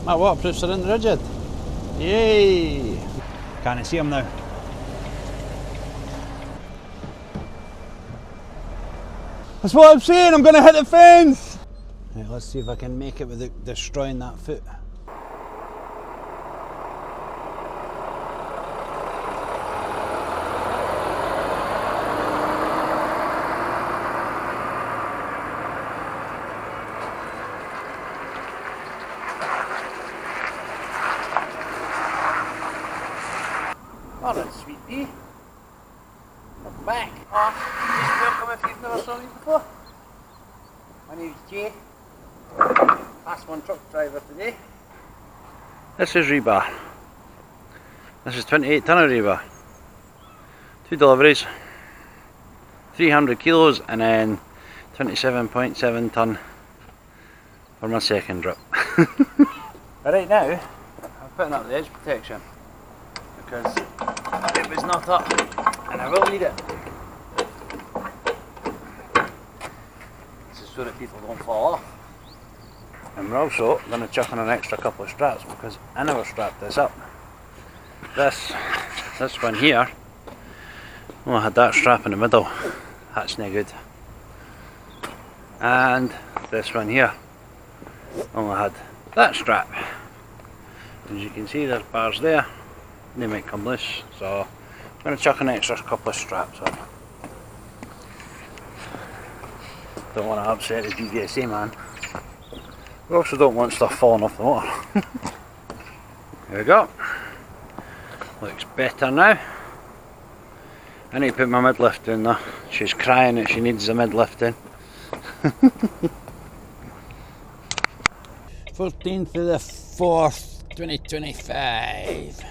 My waterproofs are in the rigid. Yay! Can't see them now. That's what I'm saying, I'm gonna hit the fence! Right, let's see if I can make it without destroying that foot. Alright, sweet pea. I'm back. Welcome if you've never seen me before. My name's Jay. Class 1 truck driver today. This is rebar. This is 28 tonner rebar. 2 deliveries. 300 kilos and then 27.7 tonne for my second drop. But right now, I'm putting up the edge protection because it was not up and I will need it. This is so that people don't fall off. And we're also going to chuck on an extra couple of straps because I never strapped this up. This one here, I had that strap in the middle, that's no good. And this one here, only had that strap. As you can see, there's bars there. They might come loose, so I'm going to chuck an extra couple of straps on. Don't want to upset the GVSA man. We also don't want stuff falling off the motor. There we go. Looks better now. I need to put my mid-lift in though. She's crying that she needs the mid-lift in. 14th of the 4th, 2025.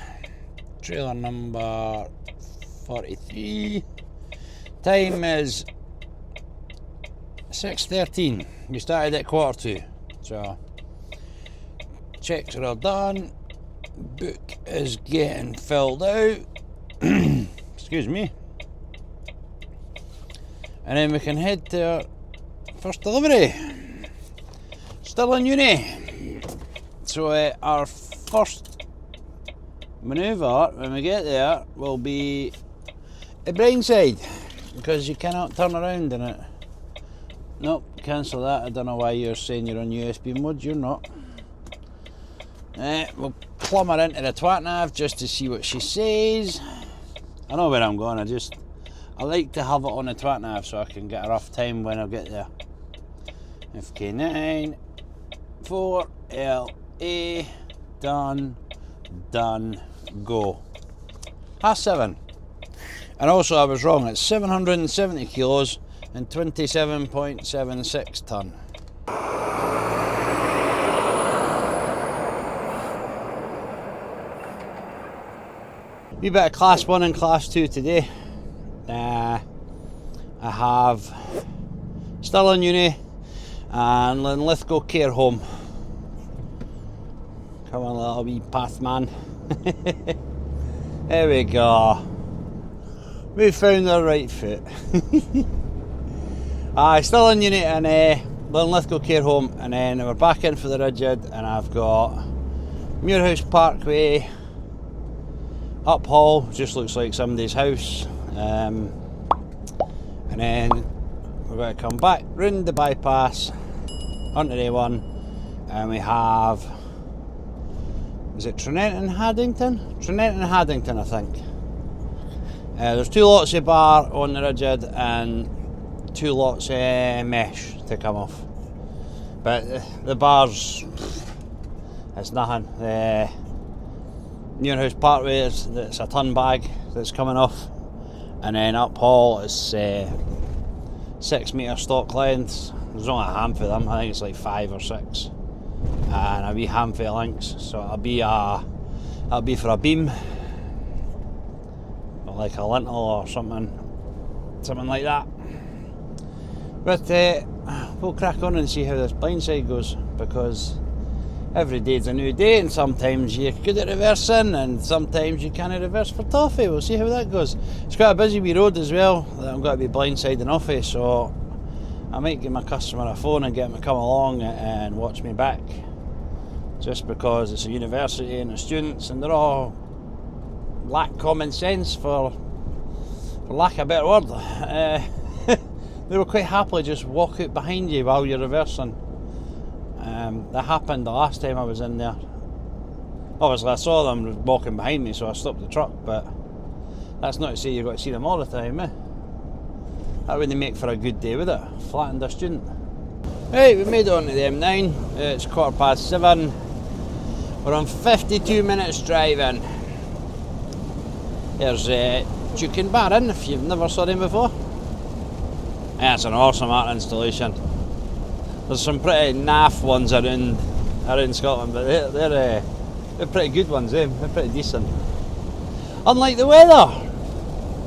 Trailer number 43. Time is 6:13. We started at 1:45. So checks are all done. Book is getting filled out. Excuse me. And then we can head to our first delivery. Still in uni. So our first manoeuvre when we get there will be a blindside because you cannot turn around in it. Nope, cancel that. I don't know why you're saying you're on USB mode. You're not. We'll plumb her into the twat nav just to see what she says. I know where I'm going. I like to have it on the twat nav so I can get a rough time when I get there. FK9 4LA done go. 7:30. And also I was wrong, it's 770 kilos and 27.76 tonne. Wee bit of class 1 and class 2 today. I have still in uni and Linlithgow care home. Come on little wee path man. There we go. We found the right foot. Still in uni and Linlithgow care home, and then we're back in for the rigid, and I've got Muirhouse Parkway, Uphall, just looks like somebody's house, and then we're going to come back round the bypass onto the A1, and we have, is it Trinent and Haddington? Trinent and Haddington, I think. There's 2 lots of bar on the rigid and 2 lots of mesh to come off, but the bars, it's nothing. The Muirhouse Parkway, it's a ton bag that's coming off, and then Uphall is 6 metre stock lengths. There's only a handful of them, I think it's like 5 or 6, and a wee handful of links, so it'll be for a beam, or like a lintel or something like that. But we'll crack on and see how this blindside goes, because every day's a new day, and sometimes you're good at reversing and sometimes you can't reverse for toffee. We'll see how that goes. It's quite a busy wee road as well that I'm going to be blindsiding off of, so I might give my customer a phone and get him to come along and watch me back. just because it's a university and the students, and they're all lack common sense, for lack of a better word. They will quite happily just walk out behind you while you're reversing. That happened the last time I was in there. Obviously I saw them walking behind me, so I stopped the truck, but that's not to say you've got to see them all the time, eh? That wouldn't make for a good day, would it? Flattened a student. Right, we made it onto the M9. It's 7:15. We're on 52 minutes driving. There's Duke Barron, if you've never saw him before. Yeah, it's an awesome art installation. There's some pretty naff ones around Scotland, but they're pretty good ones, eh? They're pretty decent. Unlike the weather,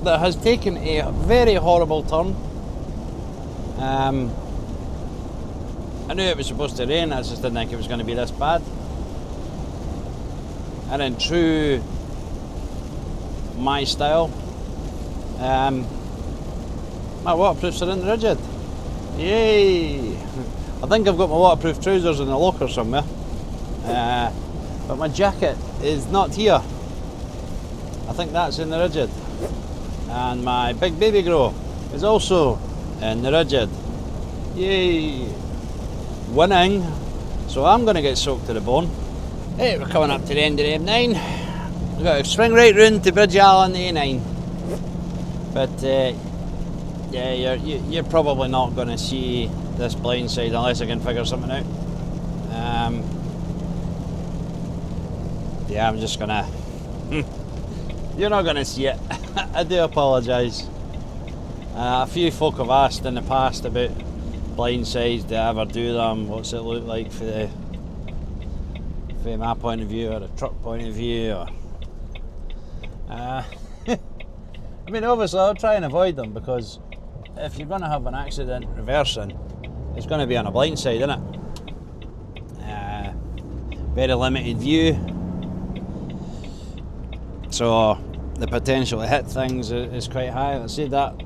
that has taken a very horrible turn. I knew it was supposed to rain, I just didn't think it was going to be this bad. And in true my style, my waterproofs are in the rigid. Yay! I think I've got my waterproof trousers in the locker somewhere, but my jacket is not here. I think that's in the rigid. And my big baby grow is also in the rigid. Yay! Winning! So I'm going to get soaked to the bone. Hey, we're coming up to the end of the M9. We've got to swing right round to Bridge Allen the A9. But yeah, you're probably not going to see this blind side unless I can figure something out. Yeah, I'm just gonna. You're not gonna see it. I do apologise. A few folk have asked in the past about blind sides. Do I ever do them? What's it look like from my point of view or a truck point of view? Or, I mean, obviously I'll try and avoid them, because if you're going to have an accident reversing, it's going to be on a blind side, isn't it? Very limited view, so the potential to hit things is quite high. I said that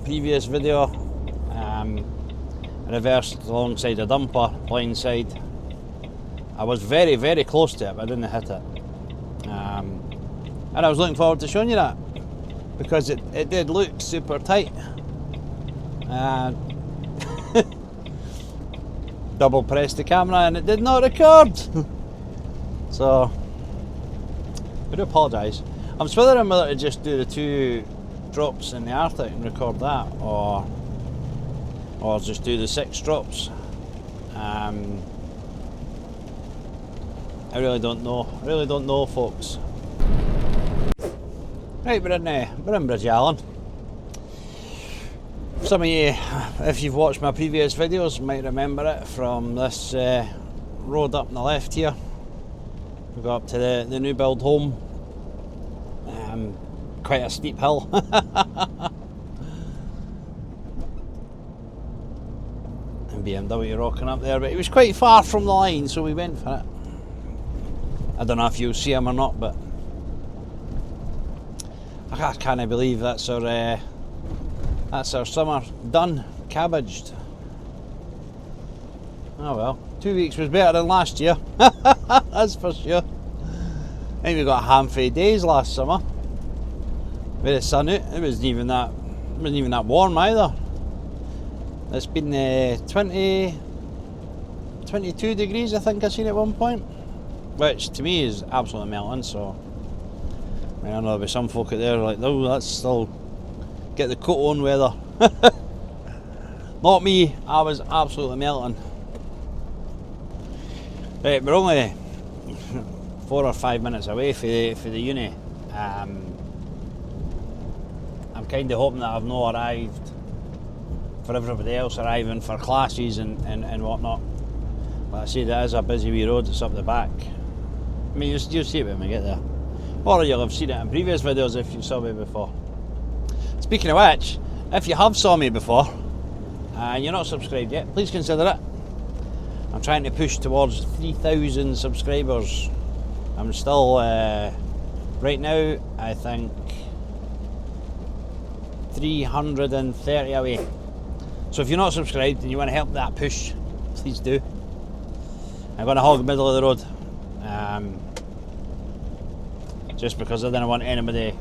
previous video, I reversed alongside a dumper, blind side. I was very, very close to it, but I didn't hit it. And I was looking forward to showing you that, because it did look super tight. Double pressed the camera and it did not record. So I do apologise. I'm wondering whether to just do the 2 drops in the Arctic and record that, or just do the 6 drops. I really don't know. I really don't know, folks. Right, we're in Bridge Allen. Some of you, if you've watched my previous videos, might remember it from this road up on the left here. We got up to the new build home. Quite a steep hill. And BMW rocking up there, but it was quite far from the line, so we went for it. I don't know if you'll see him or not, but I can't believe that's our summer done, cabbaged. Oh well, 2 weeks was better than last year. That's for sure. I think we got a handful of days last summer. Very sunny. It wasn't even that warm either. It's been 22 degrees, I think I seen at one point, which to me is absolutely melting. So I mean, I know there'll be some folk out there like, no, that's still get the coat on weather. Not me. I was absolutely melting. Right, we're only 4 or 5 minutes away for the uni. I'm kind of hoping that I've not arrived for everybody else arriving for classes and whatnot. But I see that is a busy wee road. It's up the back. I mean, you'll see it when we get there, or you'll have seen it in previous videos if you saw me before. Speaking of which, if you have saw me before and you're not subscribed yet, please consider it. I'm trying to push towards 3,000 subscribers. I'm still, right now, I think 330 away. So if you're not subscribed and you want to help that push, please do. I'm going to hog the middle of the road. Just because I didn't want anybody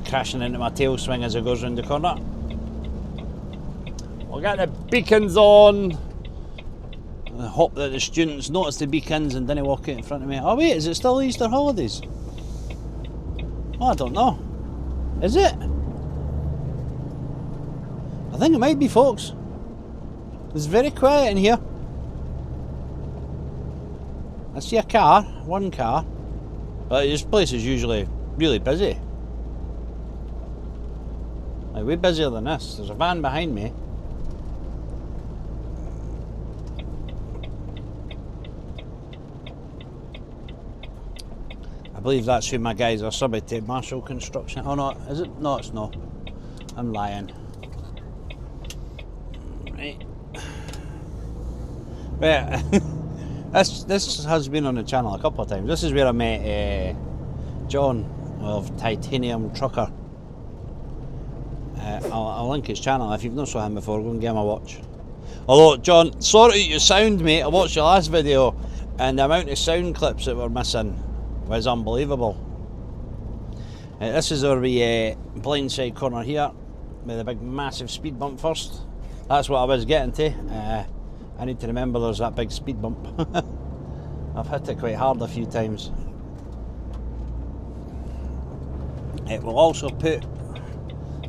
crashing into my tail swing as it goes round the corner. We'll get the beacons on. I hope that the students notice the beacons and didn't walk out in front of me. Oh wait, is it still Easter holidays? Oh, I don't know. Is it? I think it might be, folks. It's very quiet in here. I see a car, one car, but this place is usually really busy. Like, way busier than this. There's a van behind me. I believe that's who my guys are subbing to, Marshall Construction. Oh no, is it? No, it's not. I'm lying. Right. Right. This has been on the channel a couple of times. This is where I met John of Titanium Trucker. I'll link his channel. If you've not saw him before, go and give him a watch. Although, John, sorry your sound, mate. I watched your last video and the amount of sound clips that were missing was unbelievable. This is our wee blind side corner here with a big massive speed bump first. That's what I was getting to. I need to remember there's that big speed bump. I've hit it quite hard a few times. It will also put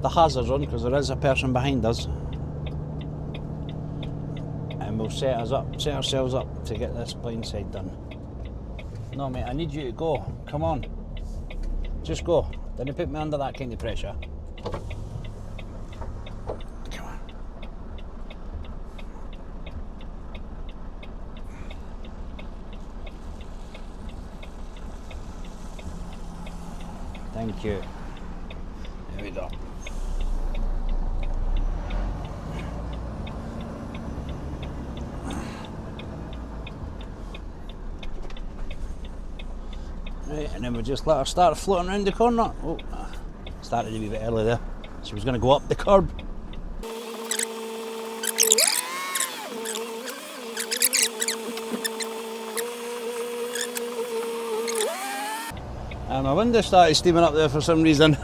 the hazards on because there is a person behind us. And we'll set ourselves up to get this blind side done. No mate, I need you to go. Come on. Just go. Don't put me under that kind of pressure. Come on. Thank you. There we go. Right, and then we just let her start floating around the corner. Oh, started a wee bit early there. She was going to go up the curb. And my window started steaming up there for some reason.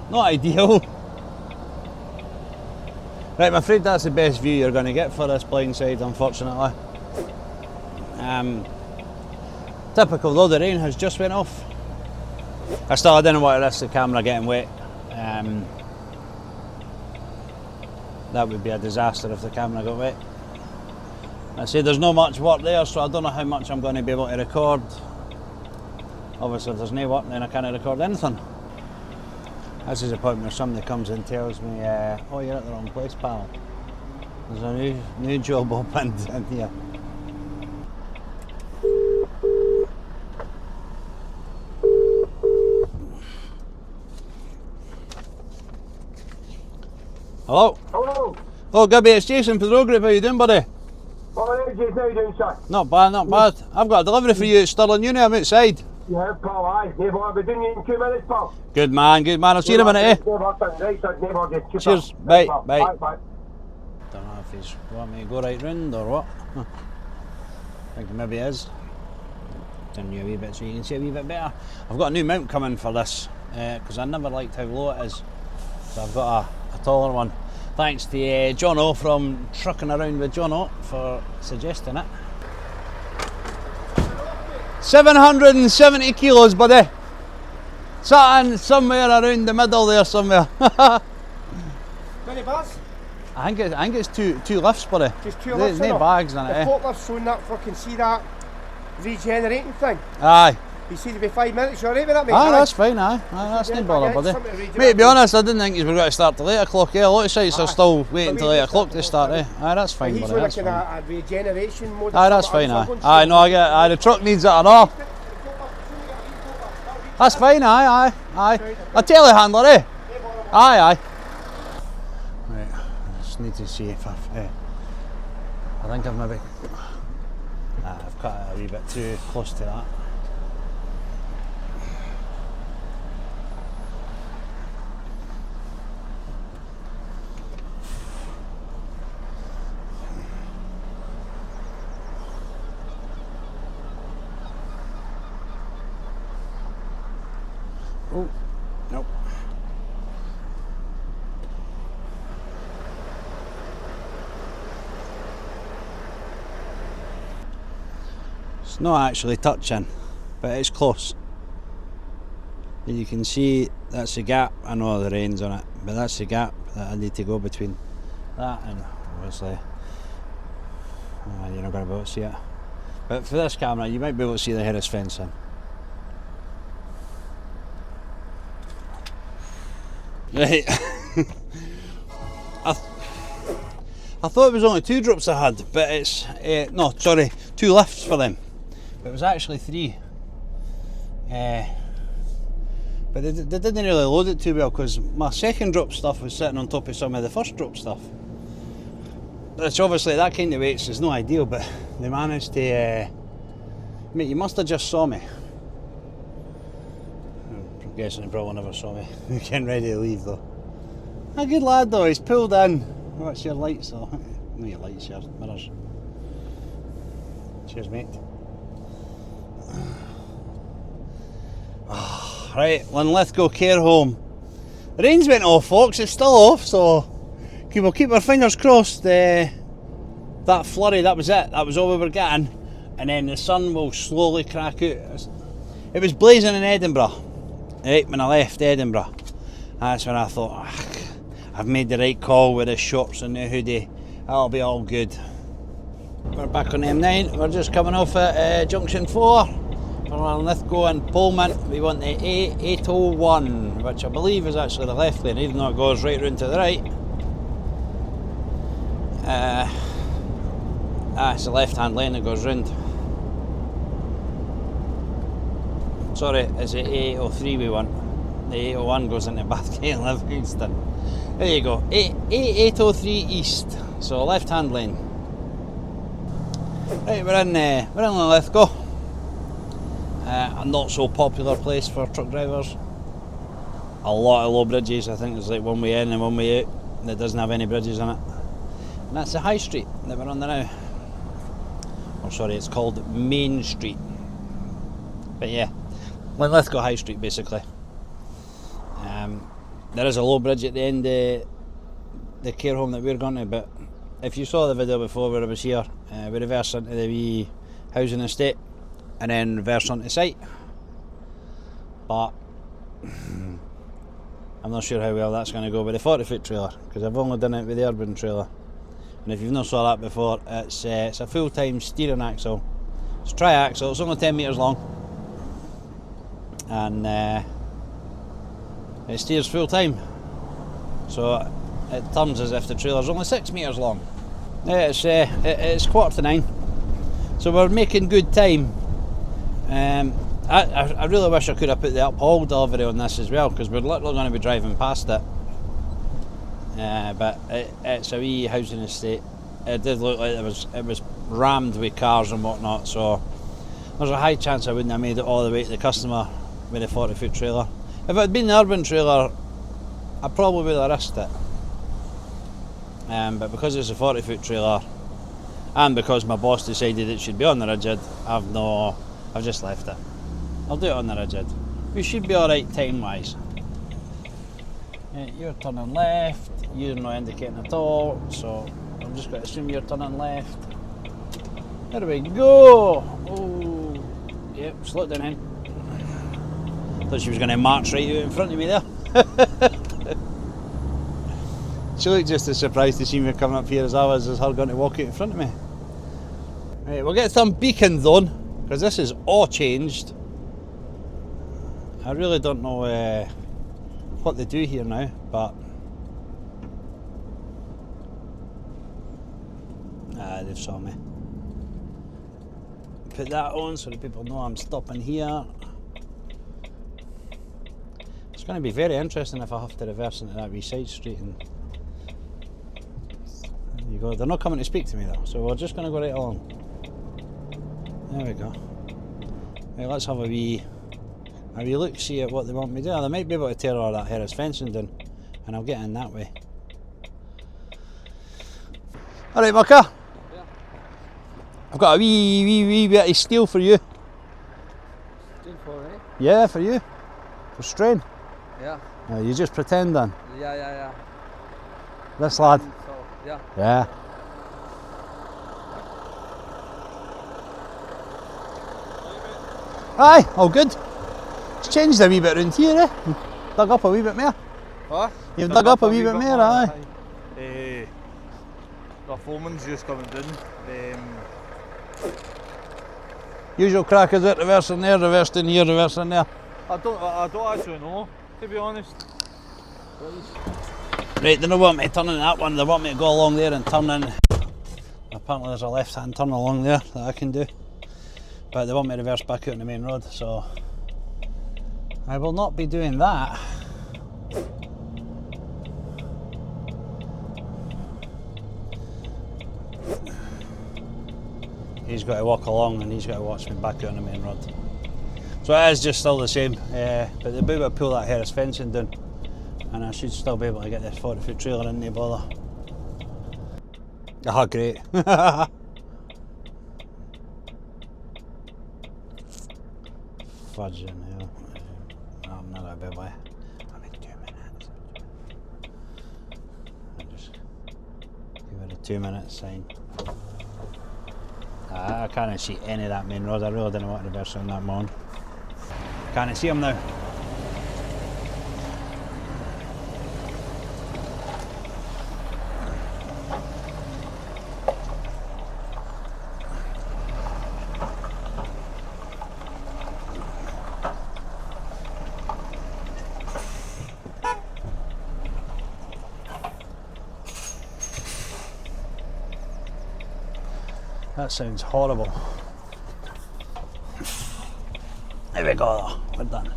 Not ideal. Right, I'm afraid that's the best view you're going to get for this blind side, unfortunately. Typical though, the rain has just went off. I didn't want to risk the camera getting wet. That would be a disaster if the camera got wet. I say there's not much work there, so I don't know how much I'm going to be able to record. Obviously if there's no work, then I can't record anything. This is the point where somebody comes and tells me, oh, you're at the wrong place, pal. There's a new job opened in here. Hello? Hello. Oh, Gibby, it's Jason for the road group. How you doing, buddy? Oh, Jason, how you doing, sir? Not bad, not bad. I've got a delivery for you at Stirling Uni. I'm outside. Yeah, pal, aye. Never, I'll be doing you in 2 minutes, pal. Good man, good man. I'll see you in a minute, eh? Right, sir, never, just Cheers, bye, bye. Bye. Don't know if he's want me to go right round or what. I think maybe he is. Turn you a wee bit so you can see a wee bit better. I've got a new mount coming for this because I never liked how low it is. So I've got a taller one. Thanks to John O from Trucking Around with John O for suggesting it. 770 kilos, buddy. Sitting somewhere around the middle there somewhere. Many bars? I think it's two lifts, buddy. Just two lifts. There's no bags in it. The forklift's showing that fucking, see that regenerating thing? Aye. You see to be 5 minutes, you alright with that, mate? Aye, that's fine, aye. That's no bother, buddy. Mate, to be honest, I didn't think you were going to start till 8 o'clock, eh? A lot of sites are still waiting till 8 o'clock to start, eh? Aye, that's fine, buddy. He's That's looking fine. at a regeneration mode. Aye, that's fine, aye. Aye, no, I get it. Aye, the truck needs it and all. That's fine, aye. A telehandler, eh? Aye. Right, I just need to see if I think I've maybe... I've cut it a wee bit too close to that. Oh, nope. It's not actually touching, but it's close. You can see that's the gap. I know the rain's on it, but that's the gap that I need to go between that and obviously you're not going to be able to see it. But for this camera, you might be able to see the Harris fencing. Right. I thought it was only 2 drops I had, but it's no, sorry, 2 lifts for them. But it was actually 3. But they didn't really load it too well because my second drop stuff was sitting on top of some of the first drop stuff. Which obviously that kind of weights is no ideal, but they managed to. Mate, you must have just saw me. I'm guessing they probably never saw me. Getting ready to leave though. A good lad though, he's pulled in. What's your lights though? No, your lights, your mirrors. Cheers, mate. Right, Linlithgow care home. The rain's went off, folks. It's still off, so we'll keep our fingers crossed. That flurry, that was it. That was all we were getting. And then the sun will slowly crack out. It was blazing in Edinburgh. Right, when I left Edinburgh. That's when I thought, I've made the right call with the shorts and the hoodie. That'll be all good. We're back on M9. We're just coming off at Junction 4. From Linlithgow and Pullman. We want the A801, which I believe is actually the left lane, even though it goes right round to the right. It's the left hand lane that goes round. Sorry, it's the A803 we want. The A801 goes into Bathgate and Livingston. There you go, A803 East, so left hand lane. Right, we're in Linlithgow. A not so popular place for truck drivers. A lot of low bridges. I think there's like one way in and one way out that doesn't have any bridges in it. And that's the High Street that we're on there now. Oh sorry, it's called Main Street. But yeah, Linlithgow High Street basically. There is a low bridge at the end of the care home that we're going to, but if you saw the video before where I was here, we reverse into the wee housing estate and then reverse onto site. But I'm not sure how well that's going to go with the 40-foot trailer, because I've only done it with the urban trailer. And if you've not saw that before, it's a full-time steering axle. It's a tri-axle, it's only 10 metres long. And it steers full-time. So it turns as if the trailer's only 6 metres long. Yeah, it's 8:45. So we're making good time. I really wish I could have put the uphaul delivery on this as well, because we're literally going to be driving past it. But it's a wee housing estate. It did look like it was rammed with cars and whatnot, so there's a high chance I wouldn't have made it all the way to the customer with a 40-foot trailer. If it had been the urban trailer, I probably would have risked it. But because it's a 40-foot trailer, and because my boss decided it should be on the rigid, I've just left it. I'll do it on the rigid. We should be alright time-wise. You're turning left, you're not indicating at all, so I'm just going to assume you're turning left. There we go! Oh, yep, slow it down in. Thought she was going to march right out in front of me there. She looked just as surprised to see me coming up here as I was as her going to walk out in front of me. Right, we'll get some beacons on, because this is all changed. I really don't know what they do here now, but they've saw me. Put that on so that people know I'm stopping here. It's going to be very interesting if I have to reverse into that wee side street. And there you go. They're not coming to speak to me though, so we're just going to go right along. There we go. Right, let's have a wee look, see at what they want me to do. They might be able to tear all that Harris fencing down, and I'll get in that way. Alright, Mucker. Yeah. I've got a wee bit of steel for you. Steel for it? Yeah, for you. For strain? Yeah. You just pretending? Yeah. This lad? So, yeah. Yeah. Aye, all good. It's changed a wee bit round here, eh? Dug up a wee bit more. What? You've dug up a wee bit more, aye. The foreman's just coming down. Usual crack is it, reverse in there, reverse in here, reverse in there. I don't actually know, to be honest. Right, they don't want me to turn in that one, they want me to go along there and turn in. Apparently there's a left hand turn along there that I can do. But they want me to reverse back out on the main road, so I will not be doing that. He's got to walk along and he's got to watch me back out on the main road. So it is just still the same, but the bit will pull that Harris fencing down and I should still be able to get this 40-foot trailer in, no bother. Ah, great. Fudging hell. No, I'm not a bit away. I'm in 2 minutes. I'll just give it a 2 minute sign. I can't see any of that main road. I really didn't want to reverse on that morning. Can't see him now. That sounds horrible. There we go, we're done.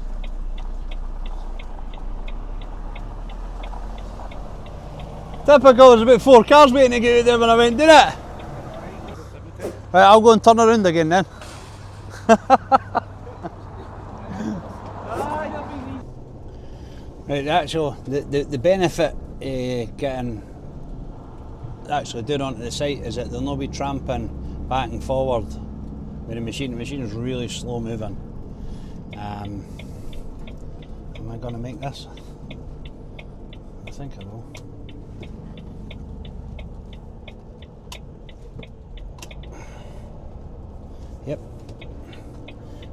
Typical, there's about 4 cars waiting to get out there when I went, didn't it? Right, I'll go and turn around again then. Right, the benefit getting actually down onto the site is that they'll not be tramping back and forward with the machine. The machine is really slow moving. Am I going to make this? I think I will. Yep.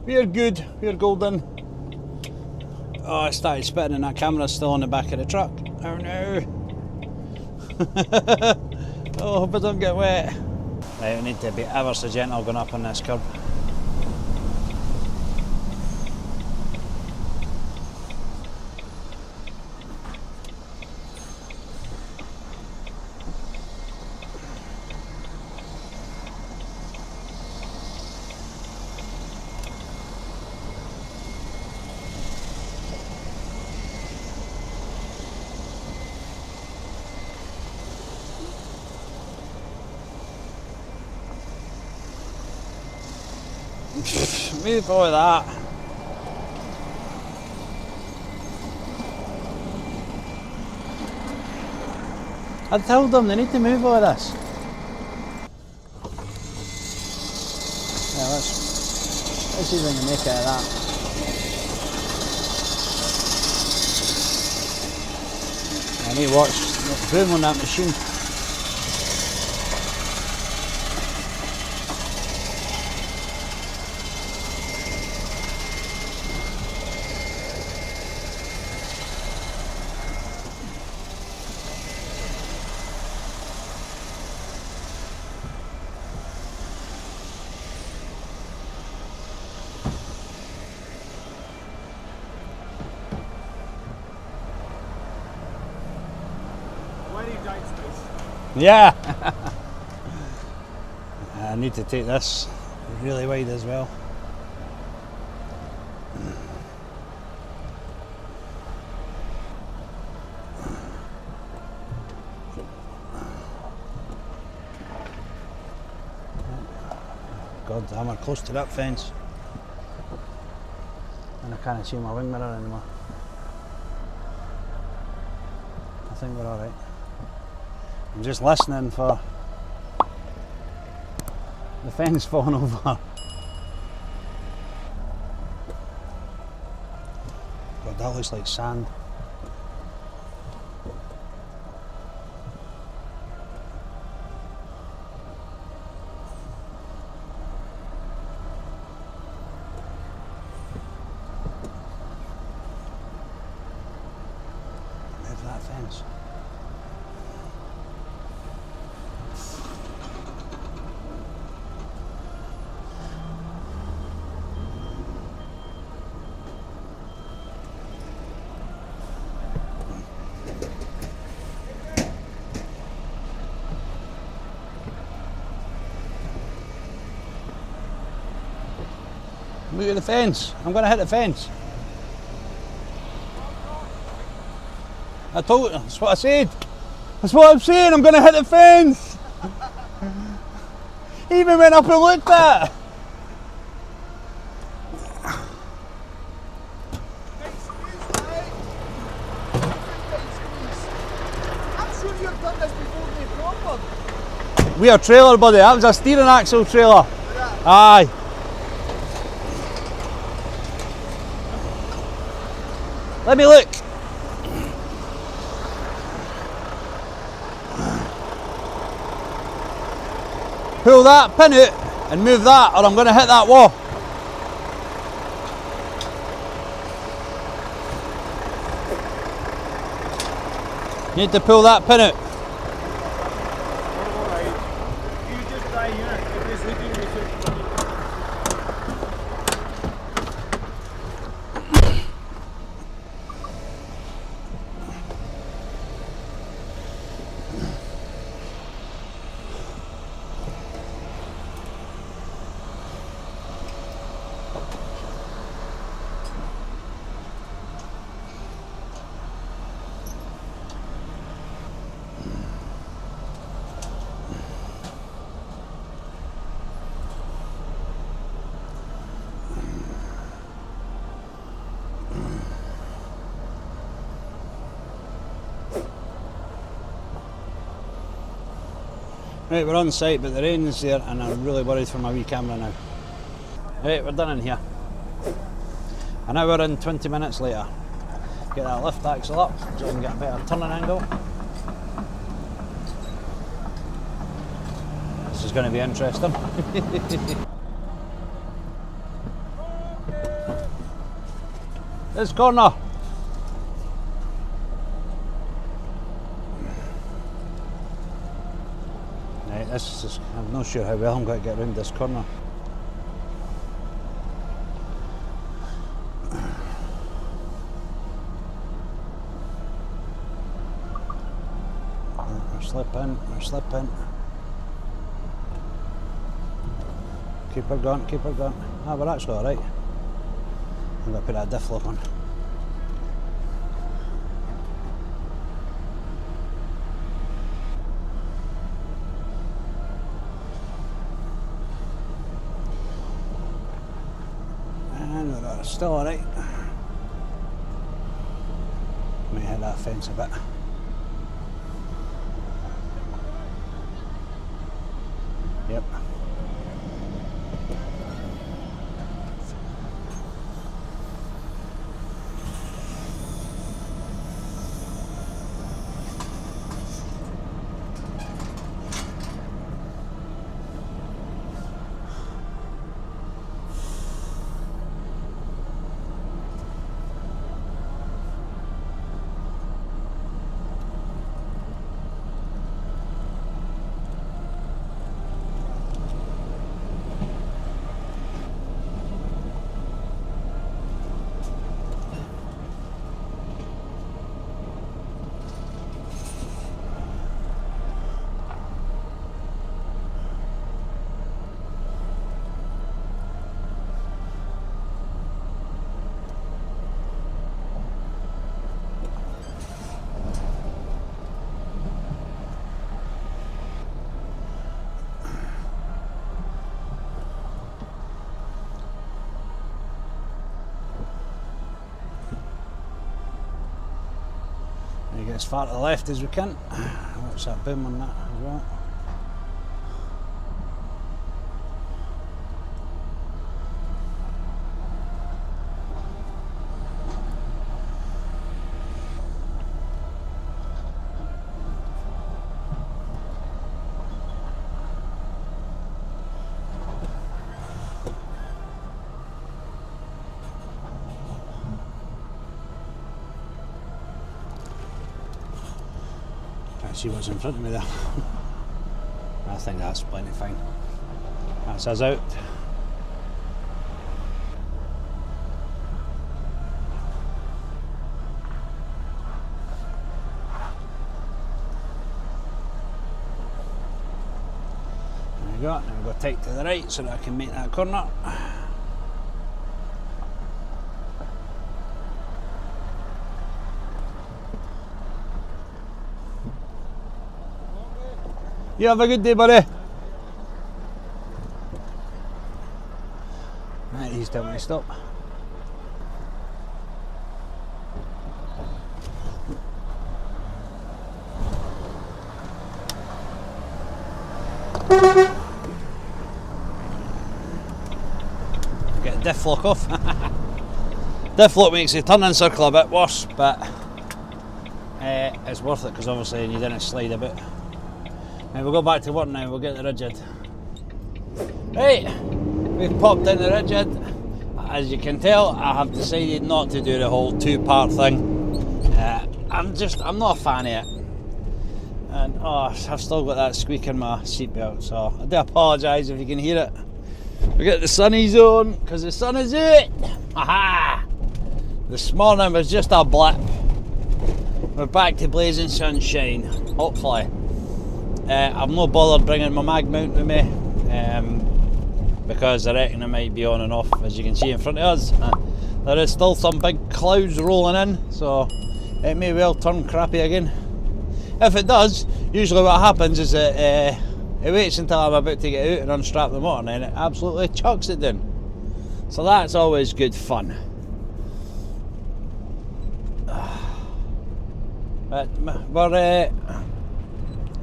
We're good, we're golden. Oh, I started spitting and that camera's still on the back of the truck. Oh no. Oh, hope I don't get wet. Right, we need to be ever so gentle going up on this curb. Move over that. I told them they need to move over this. Yeah, let's see if we can make it out of that. I need to watch the boom on that machine. Yeah. I need to take this really wide as well. God damn, I'm close to that fence. And I can't see my wing mirror anymore. I think we're alright. I'm just listening for the fence falling over. God. that looks like sand. Move that fence. Look at the fence. I'm going to hit the fence. I told you, that's what I said. That's what I'm saying, I'm going to hit the fence. Even went up and looked at it. I'm sure you've done this before, mate, proper. We are trailer, buddy. That was a steering axle trailer. Aye. Let me look. Pull that pin out and move that, or I'm going to hit that wall. You need to pull that pin out. Alright. You just die here. If it's leaking, you should. Right, we're on site, but the rain's there and I'm really worried for my wee camera now. Right, we're done in here. An hour and 20 minutes later. Get that lift axle up so we can get a better turning angle. This is going to be interesting. This corner. Right, this is, I'm not sure how well I'm going to get around this corner. We're slipping, we're slipping. Keep her going, keep her going. Ah, we're actually alright. I'm going to put that diff lock on. And we're still alright. Might hit that fence a bit. Yep. Get as far to the left as we can. What's that boom on that as well? see what's in front of me there. I think that's plenty fine. That's us out. There we go. Now we go tight to the right so that I can make that corner. You have a good day, buddy. Right, he's telling me to stop. Get the diff lock off. Diff lock makes the turning circle a bit worse, but it's worth it because obviously you didn't slide a bit. Now we'll go back to work now, we'll get the rigid. Right, we've popped in the rigid. As you can tell, I have decided not to do the whole two-part thing. I'm not a fan of it. And I've still got that squeak in my seatbelt, so I do apologise if you can hear it. We get the sunnies on, because the sun is out! Aha! This morning was just a blip. We're back to blazing sunshine, hopefully. I've not bothered bringing my mag mount with me because I reckon it might be on and off. As you can see in front of us, there is still some big clouds rolling in, so it may well turn crappy again. If it does, usually what happens is that it waits until I'm about to get out and unstrap the motor, and then it absolutely chucks it down. So that's always good fun. But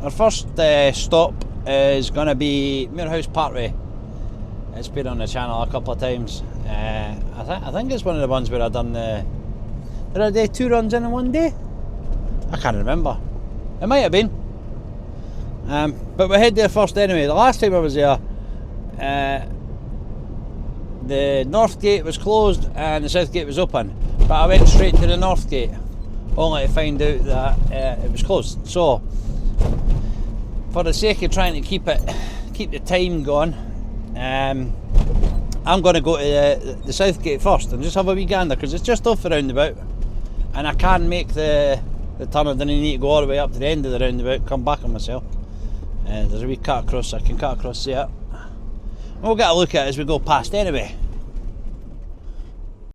our first stop is going to be Muirhouse Parkway. It's been on the channel a couple of times. I think it's one of the ones where I done the... Did I do 2 runs in one day? I can't remember. It might have been. But we head there first anyway. The last time I was there, the north gate was closed and the south gate was open. But I went straight to the north gate, only to find out that it was closed. So, for the sake of trying to keep the time going, I'm going to go to the south gate first and just have a wee gander, because it's just off the roundabout and I can make the turn. I didn't need to go all the way up to the end of the roundabout, come back on myself. There's a wee cut across, so I can cut across there. And we'll get a look at it as we go past anyway.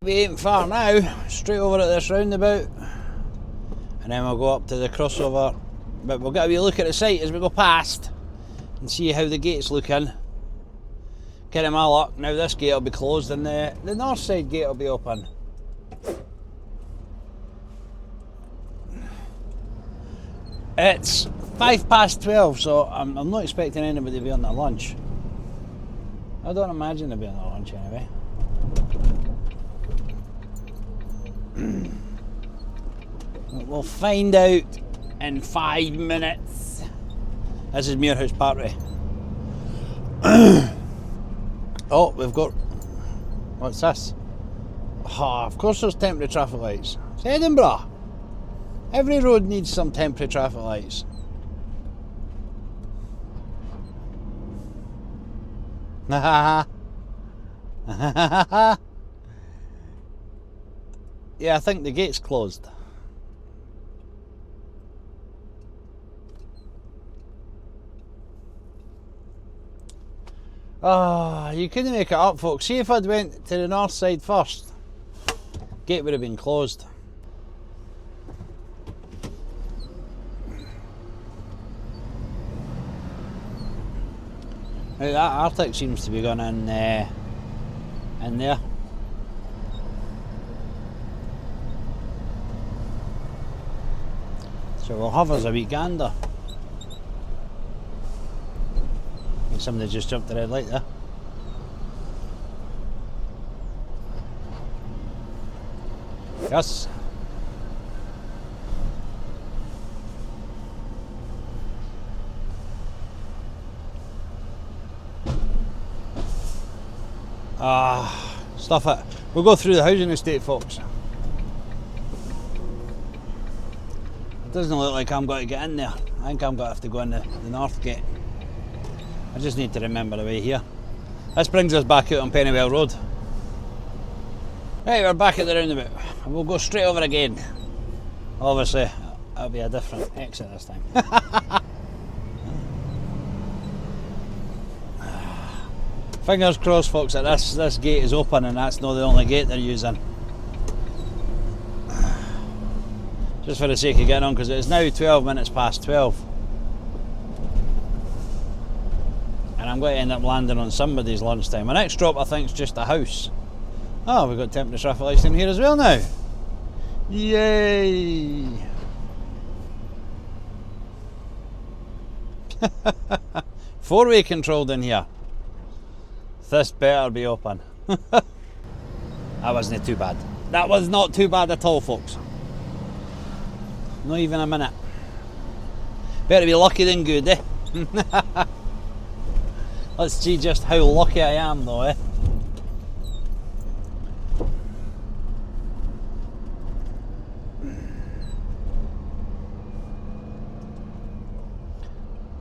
We ain't far now, straight over at this roundabout, and then we'll go up to the crossover. But we'll get a wee look at the site as we go past and see how the gate's looking. Kidding my luck, now this gate will be closed and the north side gate will be open. It's 12:05, so I'm not expecting anybody to be on their lunch. I don't imagine they'll be on their lunch anyway. We'll find out in 5 minutes. This is Muirhouse Parkway. Oh, we've got... What's this? Oh, of course there's temporary traffic lights. It's Edinburgh. Every road needs some temporary traffic lights. Yeah, I think the gate's closed. Oh, you couldn't make it up, folks. See, if I'd went to the north side first, gate would have been closed. Now that Arctic seems to be going in there. So we'll have us a wee gander. Somebody just jumped the red light there. Yes. Stuff it. We'll go through the housing estate, folks. It doesn't look like I'm going to get in there. I think I'm going to have to go in the north gate. I just need to remember the way here. This brings us back out on Pennywell Road. Right, we're back at the roundabout. We'll go straight over again. Obviously, it'll be a different exit this time. Fingers crossed, folks, that this gate is open and that's not the only gate they're using. Just for the sake of getting on, because it's now 12 minutes past 12. And I'm going to end up landing on somebody's lunchtime. My next stop, I think, is just a house. Oh, we've got temporary traffic lights in here as well now. Yay! Four-way controlled in here. This better be open. That wasn't too bad. That was not too bad at all, folks. Not even a minute. Better be lucky than good, eh? Let's see just how lucky I am though, eh?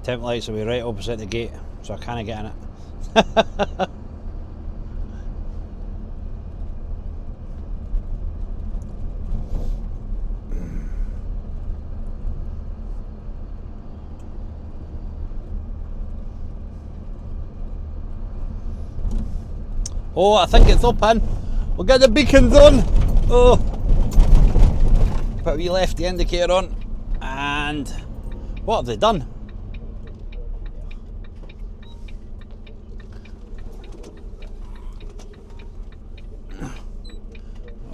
Temp lights will be right opposite the gate, so I can't get in it. Oh, I think it's open. We'll get the beacons on. Oh, put a wee lefty indicator on, and what have they done?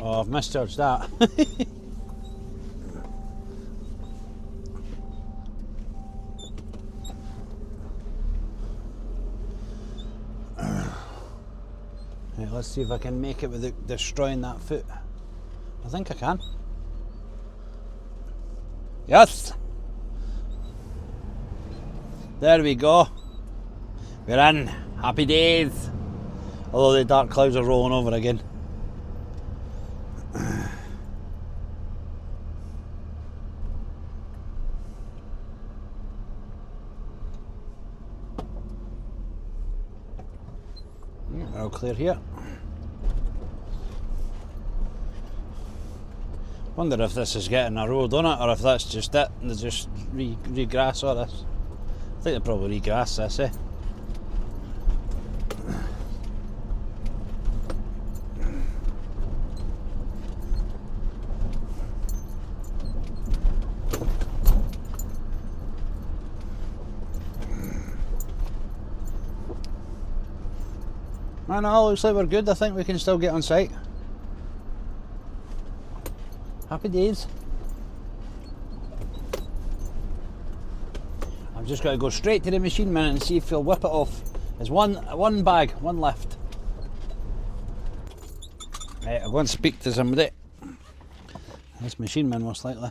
Oh, I've misjudged that. Right, let's see if I can make it without destroying that foot. I think I can. Yes! There we go. We're in. Happy days. Although the dark clouds are rolling over again. We're all clear here. Wonder if this is getting a road on it, or if that's just it and they just re-grass all this. I think they probably re-grass this, eh? No, looks like we're good. I think we can still get on site. Happy days. I've just got to go straight to the machine man and see if he'll whip it off. There's one bag, one left. Right, I'll go and speak to somebody. This machine man most likely.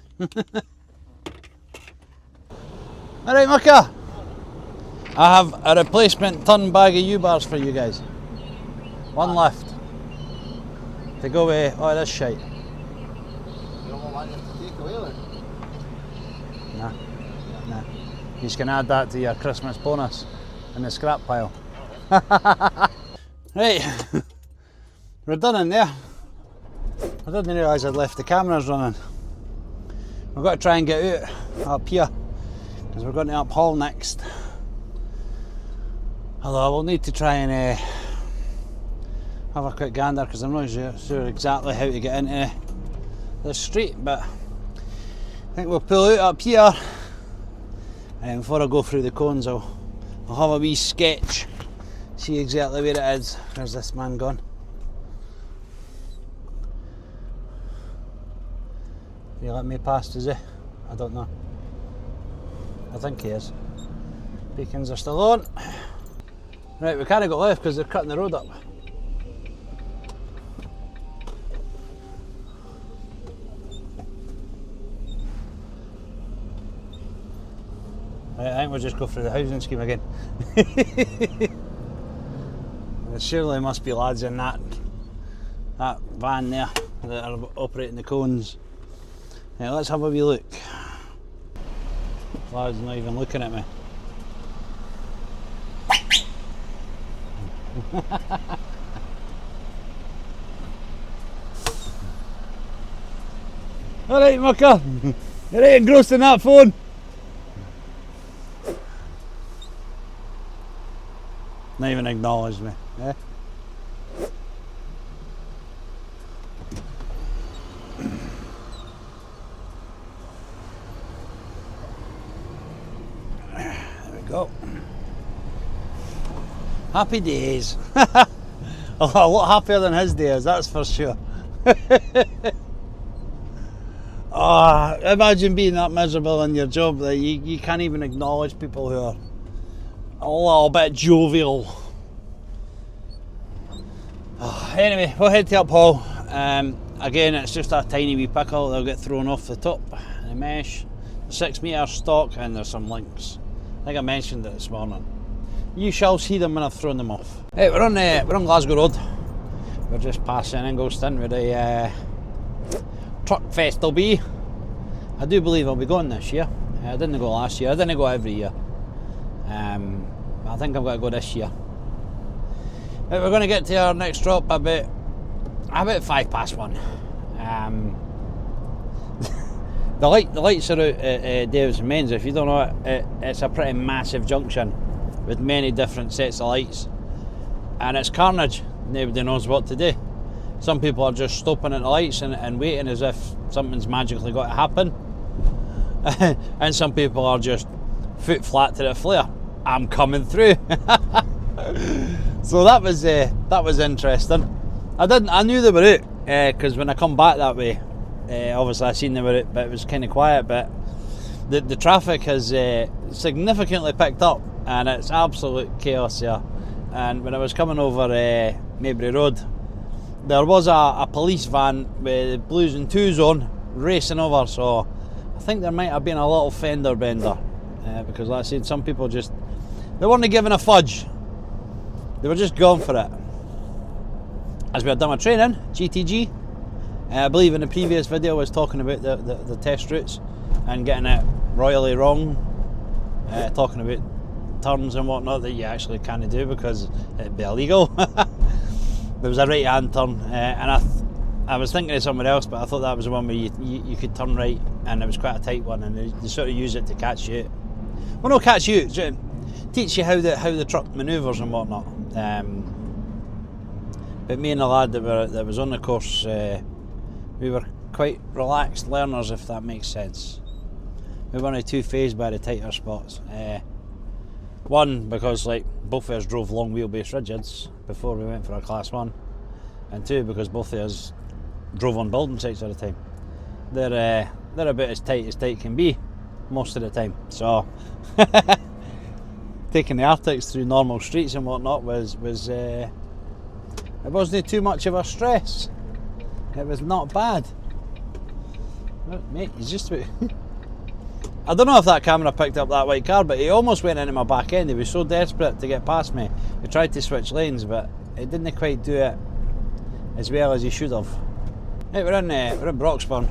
Alright, Mucka. I have a replacement ton bag of U-bars for you guys. One left. To go away. Oh, this shite. You don't want them to take away then? Nah. You can add that to your Christmas bonus in the scrap pile. Right. We're done in there. I didn't realise I'd left the cameras running. We've got to try and get out up here because we're going to uphaul next. Although I will need to try and have a quick gander because I'm not sure exactly how to get into this street, but I think we'll pull out up here, and before I go through the cones I'll have a wee sketch, see exactly where it is. Where's this man gone? He let me past, is he? I don't know. I think he is. Beacons are still on. Right, we can't go left because they're cutting the road up. Right, I think we'll just go through the housing scheme again. There surely must be lads in that van there that are operating the cones. Right, let's have a wee look. Lad's not even looking at me. Alright, mucker. You're right engrossed in that phone. Not even acknowledged me. Eh? There we go. Happy days. A lot happier than his days, that's for sure. Oh, imagine being that miserable in your job that you can't even acknowledge people who are a little bit jovial. Oh, anyway, we'll head to Uphall. Again, it's just a tiny wee pickle. They'll get thrown off the top, the mesh, 6 metre stock, and there's some links. I think I mentioned it this morning. You shall see them when I've thrown them off. Hey, we're on Glasgow Road. We're just passing Ingolston with a truck festival. I do believe I'll be going this year. I didn't go last year. I didn't go every year. I think I'm going to go this year. Right, we're going to get to our next stop about 1:05. The lights are out at Davis and Mains. If you don't know it, it's a pretty massive junction with many different sets of lights, and it's carnage. Nobody knows what to do. Some people are just stopping at the lights and waiting as if something's magically got to happen, and some people are just foot flat to the flare. I'm coming through. So that was interesting. I knew they were out because when I come back that way, obviously I seen they were out, but it was kind of quiet. But the traffic has significantly picked up, and it's absolute chaos here. And when I was coming over Maybury Road, there was a police van with blues and twos on racing over. So I think there might have been a little fender bender because, like I said, some people they weren't giving a fudge. They were just going for it. As we had done my training, GTG, I believe in the previous video I was talking about the test routes and getting it royally wrong, talking about turns and whatnot that you actually can't do because it'd be illegal. There was a right hand turn, and I was thinking of somewhere else, but I thought that was the one where you could turn right, and it was quite a tight one, and they sort of use it to catch you out. Well, no, catch you out, teach you how the truck manoeuvres and whatnot. But me and the lad that was on the course, we were quite relaxed learners, if that makes sense. We weren't too phased by the tighter spots. One, because both of us drove long wheelbase rigids before we went for a class 1, and two, because both of us drove on building sites all the time. They're about as tight can be most of the time. So taking the Arctics through normal streets and whatnot was it wasn't too much of a stress. It was not bad. Mate, he's just about I don't know if that camera picked up that white car, but he almost went into my back end. He was so desperate to get past me. He tried to switch lanes, but he didn't quite do it as well as he should have. Right, we're in Broxburn.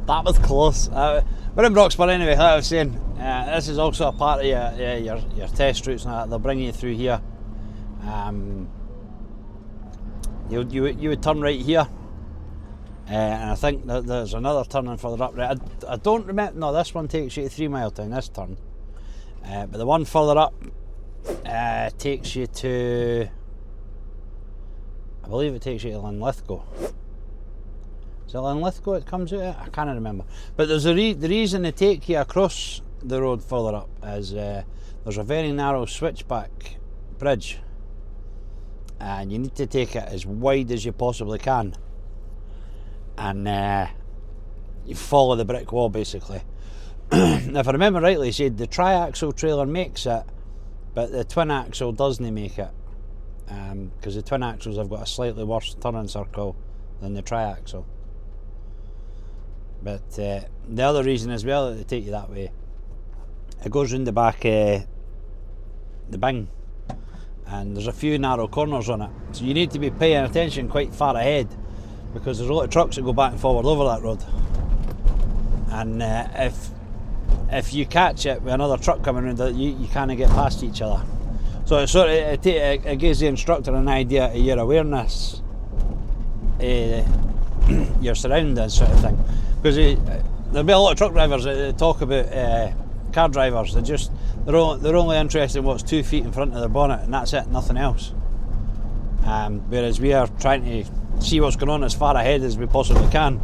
That was close. We're in Broxburn anyway, like I was saying. This is also a part of your test routes and that. They'll bring you through here. You would turn right here, and I think that there's another turning further up. Right, I don't remember. No, this one takes you to 3 Mile Town. This turn, but the one further up takes you to. I believe it takes you to Linlithgow. Is it Linlithgow it comes out at? I can't remember. But there's the reason they take you across the road further up is there's a very narrow switchback bridge, and you need to take it as wide as you possibly can, and you follow the brick wall basically. If I remember rightly, he said the triaxle trailer makes it, but the twin axle doesn't make it, because the twin axles have got a slightly worse turning circle than the triaxle. But the other reason as well that they take you that way, it goes round the back the bing, and there's a few narrow corners on it, so you need to be paying attention quite far ahead, because there's a lot of trucks that go back and forward over that road, and if you catch it with another truck coming around, you can't get past each other. So it gives the instructor an idea of your awareness, your surroundings, sort of thing. Because there'll be a lot of truck drivers that talk about car drivers. They're only interested in what's 2 feet in front of their bonnet, and that's it, nothing else. Whereas we are trying to see what's going on as far ahead as we possibly can,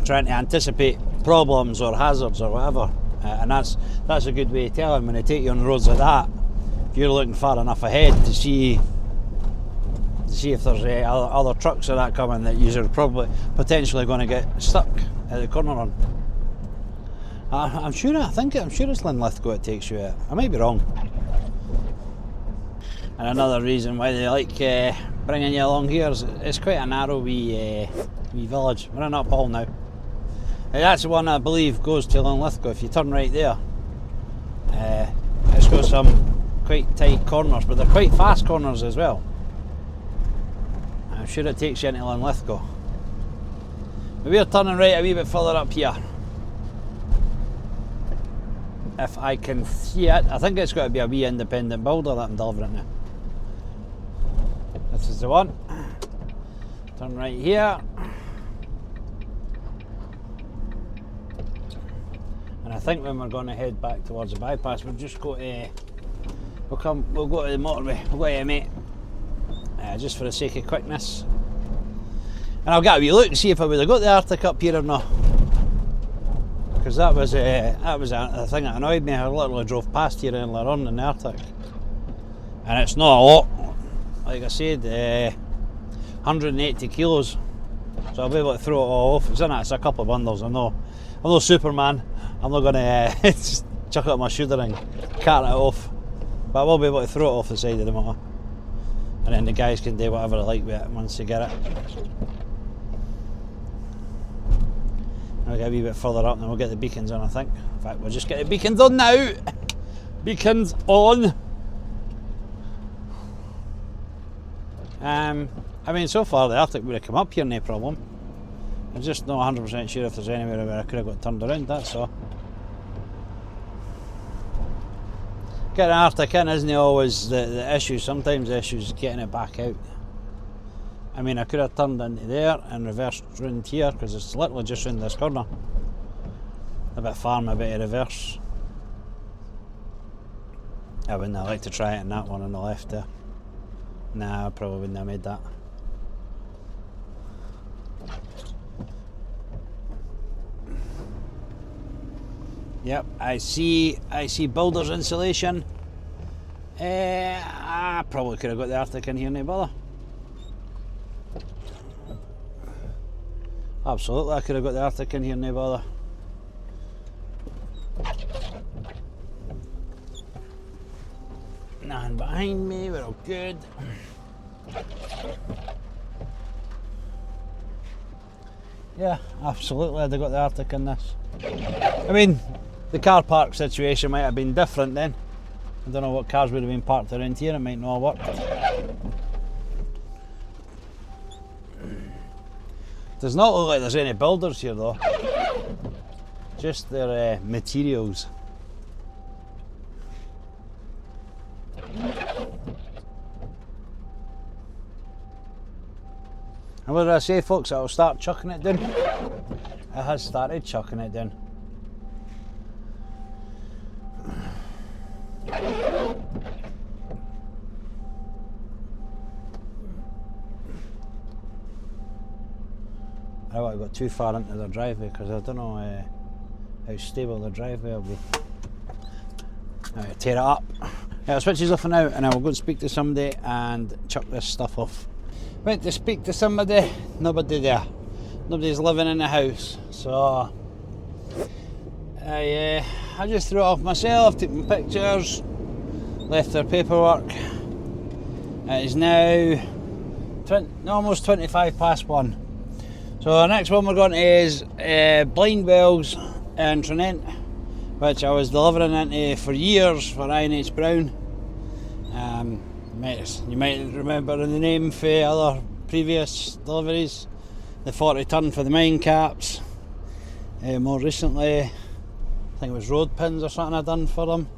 trying to anticipate problems or hazards or whatever, and that's a good way to tell them when they take you on the roads like that. If you're looking far enough ahead to see if there's other trucks or that coming that you're probably potentially going to get stuck at the corner on. I'm sure it's Linlithgow it takes you out. I might be wrong. And another reason why they like bringing you along here is it's quite a narrow wee village. We're in Uphall now. That's the one I believe goes to Linlithgow. If you turn right there, it's got some quite tight corners, but they're quite fast corners as well. I'm sure it takes you into Linlithgow. But we're turning right a wee bit further up here. If I can see it, I think it's got to be a wee independent builder that I'm delivering now. This is the one. Turn right here. And I think when we're going to head back towards the bypass, we'll just go to we'll go to the motorway. We'll go to M8, just for the sake of quickness. And I'll get a wee look and see if I would have got the Arctic up here or not. Because that was a thing that annoyed me. I literally drove past here earlier on in the Arctic, and it's not a lot. Like I said, 180 kilos, so I'll be able to throw it all off. It's a couple of bundles. I'm no Superman. I'm not going to just chuck it on my shoulder and cart it off, but I will be able to throw it off the side of the motor, and then the guys can do whatever they like with it once they get it. I'll get a wee bit further up and then we'll get the beacons on, I think. In fact, we'll just get the beacons on now. Beacons on. I mean, so far the Arctic would have come up here, no problem. I'm just not 100% sure if there's anywhere where I could have got turned around, that's all. Getting Arctic in isn't always the issue. Sometimes the issue is getting it back out. I mean, I could have turned into there and reversed round here because it's literally just round this corner. A bit far, maybe to reverse. I wouldn't have liked to try it in that one on the left there. Nah, I probably wouldn't have made that. Yep, I see builder's insulation. I probably could have got the Arctic in here, no bother. Absolutely, I could have got the Arctic in here, no bother. Nothing behind me, we're all good. Yeah, absolutely, I'd have got the Arctic in this. I mean, the car park situation might have been different then. I don't know what cars would have been parked around here, it might not have worked. Does not look like there's any builders here though, just their materials. And what did I say, folks? It'll start chucking it down. It has started chucking it down. I don't want to go too far into the driveway because I don't know how stable the driveway will be. Now tear it up. Now I'll switch these off for now and I will go and speak to somebody and chuck this stuff off. Went to speak to somebody, nobody there. Nobody's living in the house. So I just threw it off myself, took my pictures, left their paperwork. It is now almost 25 past 1. So the next one we're going to is Blindwells in Tranent, which I was delivering into for years for I&H Brown. You might remember the name for other previous deliveries. The 40 ton for the mine caps. More recently, I think it was road pins or something I done for them.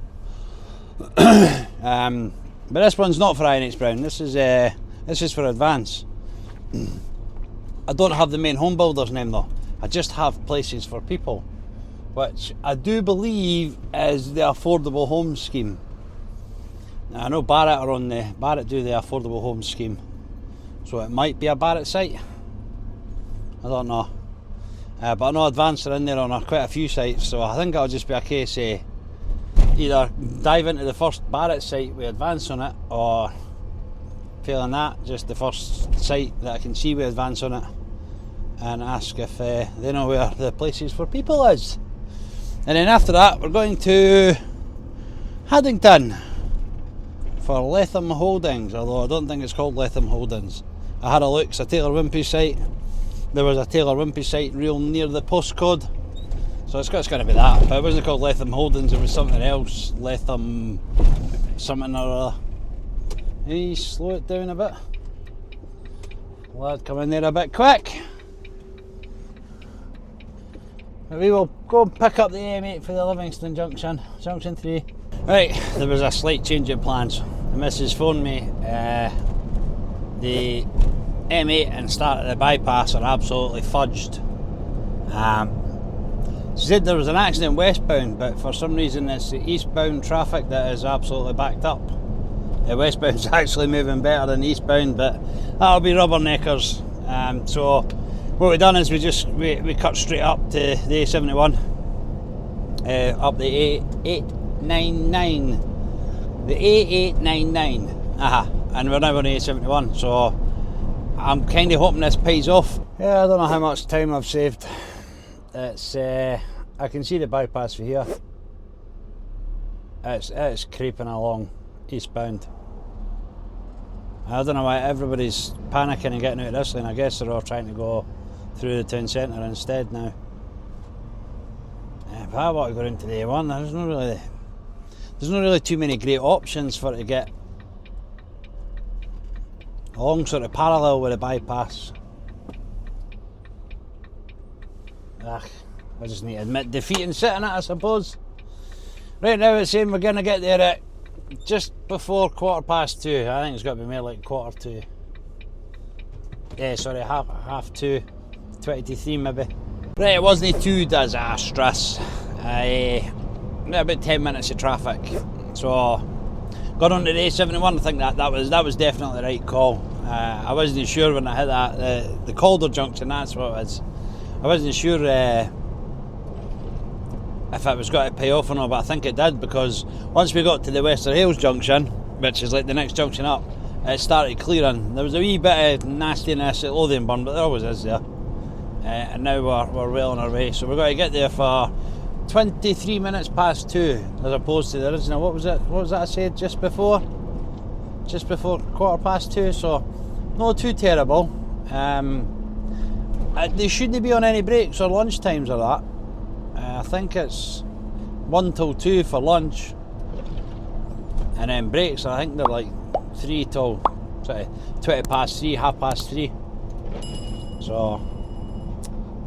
But this one's not for INH Brown. This is for Advance. I don't have the main home builder's name though. I just have Places for People, which I do believe is the affordable home scheme. Now, I know Barrett do the affordable home scheme, so it might be a Barrett site. I don't know, but I know Advance are in there on quite a few sites, so I think it'll just be a case of either dive into the first Barrett site with Advance on it, or failing that, just the first site that I can see with Advance on it, and ask if they know where the Places for People is. And then after that, we're going to Haddington for Latham Holdings, although I don't think it's called Latham Holdings. I had a look, it's a Taylor Wimpey site. There was a Taylor Wimpey site real near the postcode, so it's going to be that. But it wasn't called Latham Holdings, it was something else. Latham something or other. Hey, slow it down a bit. Lad, come in there a bit quick. We will go and pick up the M8 for the Livingston Junction 3. Right, there was a slight change of plans. The missus phoned me. The M8 and start at the bypass are absolutely fudged. She said there was an accident westbound, but for some reason it's the eastbound traffic that is absolutely backed up. The westbound's actually moving better than eastbound, but that'll be rubberneckers. So what we've done is we cut straight up to the A71, up the A899, the A899, and we're now on the A71. So I'm kind of hoping this pays off. Yeah, I don't know how much time I've saved. It's I can see the bypass for here. It's creeping along eastbound. I don't know why everybody's panicking and getting out of this lane. I guess they're all trying to go through the town centre instead now. If I want to go into the A1, there's not really too many great options for it to get along sort of parallel with the bypass. I just need to admit defeat and sit in it, I suppose. Right now it's saying we're going to get there at just before 2:15. I think it's got to be more like 2:45. Yeah, sorry, half 2, 23 maybe. Right, it wasn't too disastrous. About 10 minutes of traffic. So got on to the A71. I think that was definitely the right call. I wasn't sure when I hit that the Calder junction. That's what it was. I wasn't sure if it was going to pay off or not, but I think it did, because once we got to the Wester Hales junction, which is like the next junction up, it started clearing. There was a wee bit of nastiness at Lothianburn, but there always is there. And now we're well on our way. So we're going to get there for 23 minutes past 2, as opposed to the original. What was that I said just before 2:15. So not too terrible. They shouldn't be on any breaks or lunch times or that. I think it's 1 till 2 for lunch, and then breaks I think they're like 3 till 20 past 3, 3:30. So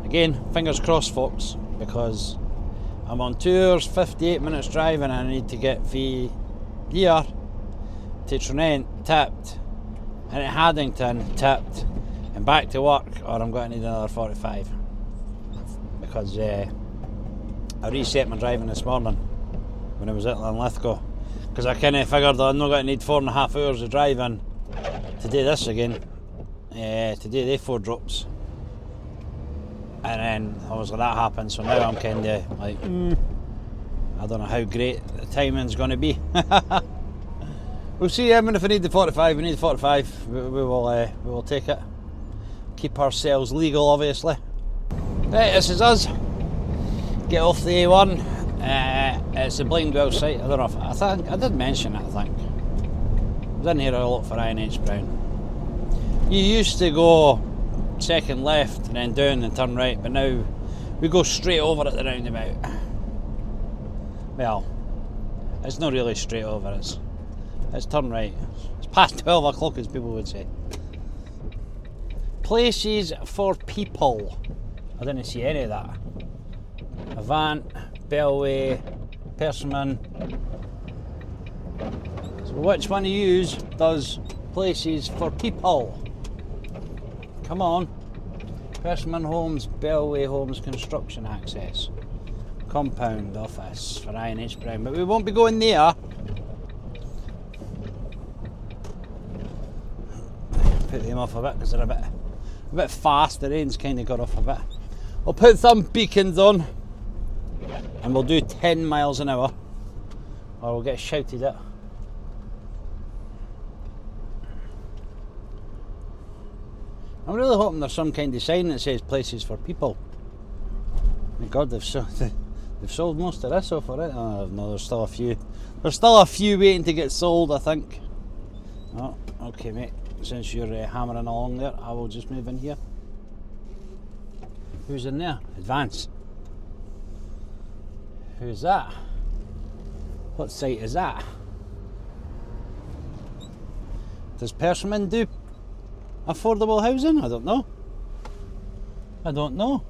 again, fingers crossed folks, because I'm on 2 hours 58 minutes driving and I need to get from here to Trinent tipped, and at Haddington tipped, and back to work, or I'm going to need another 45, because I reset my driving this morning when I was at Linlithgow, because I kind of figured that I'm not going to need 4.5 hours of driving to do this again, to do the 4 drops, and then obviously that happened. So now I'm kind of like, I don't know how great the timing's going to be. We'll see. I mean, if I need the 45, we need the 45. We will take it. Keep ourselves legal, obviously. Right, this is us. Get off the A1. It's the Blindwell site. I don't know if I did mention it. I think I was in here a lot for INH Brown. You used to go second left and then down and turn right, but now we go straight over at the roundabout. Well, it's not really straight over. It's turn right. It's past 12 o'clock, as people would say. Places for people. I didn't see any of that. Avant, Bellway, Persimmon. So which one of you does places for people? Come on. Persimmon Homes, Bellway Homes, Construction Access. Compound office for I&H Brown, but we won't be going there. Put them off a bit because they're a bit fast. The rain's kind of got off a bit. I'll put some beacons on and we'll do 10 miles an hour or we'll get shouted at. I'm really hoping there's some kind of sign that says places for people. My God, they've sold most of this off already. Oh no, there's still a few. There's still a few waiting to get sold, I think. Oh, okay, mate. Since you're hammering along there, I will just move in here. Who's in there? Advance. Who's that? What site is that? Does Persimmon do affordable housing? I don't know. I don't know.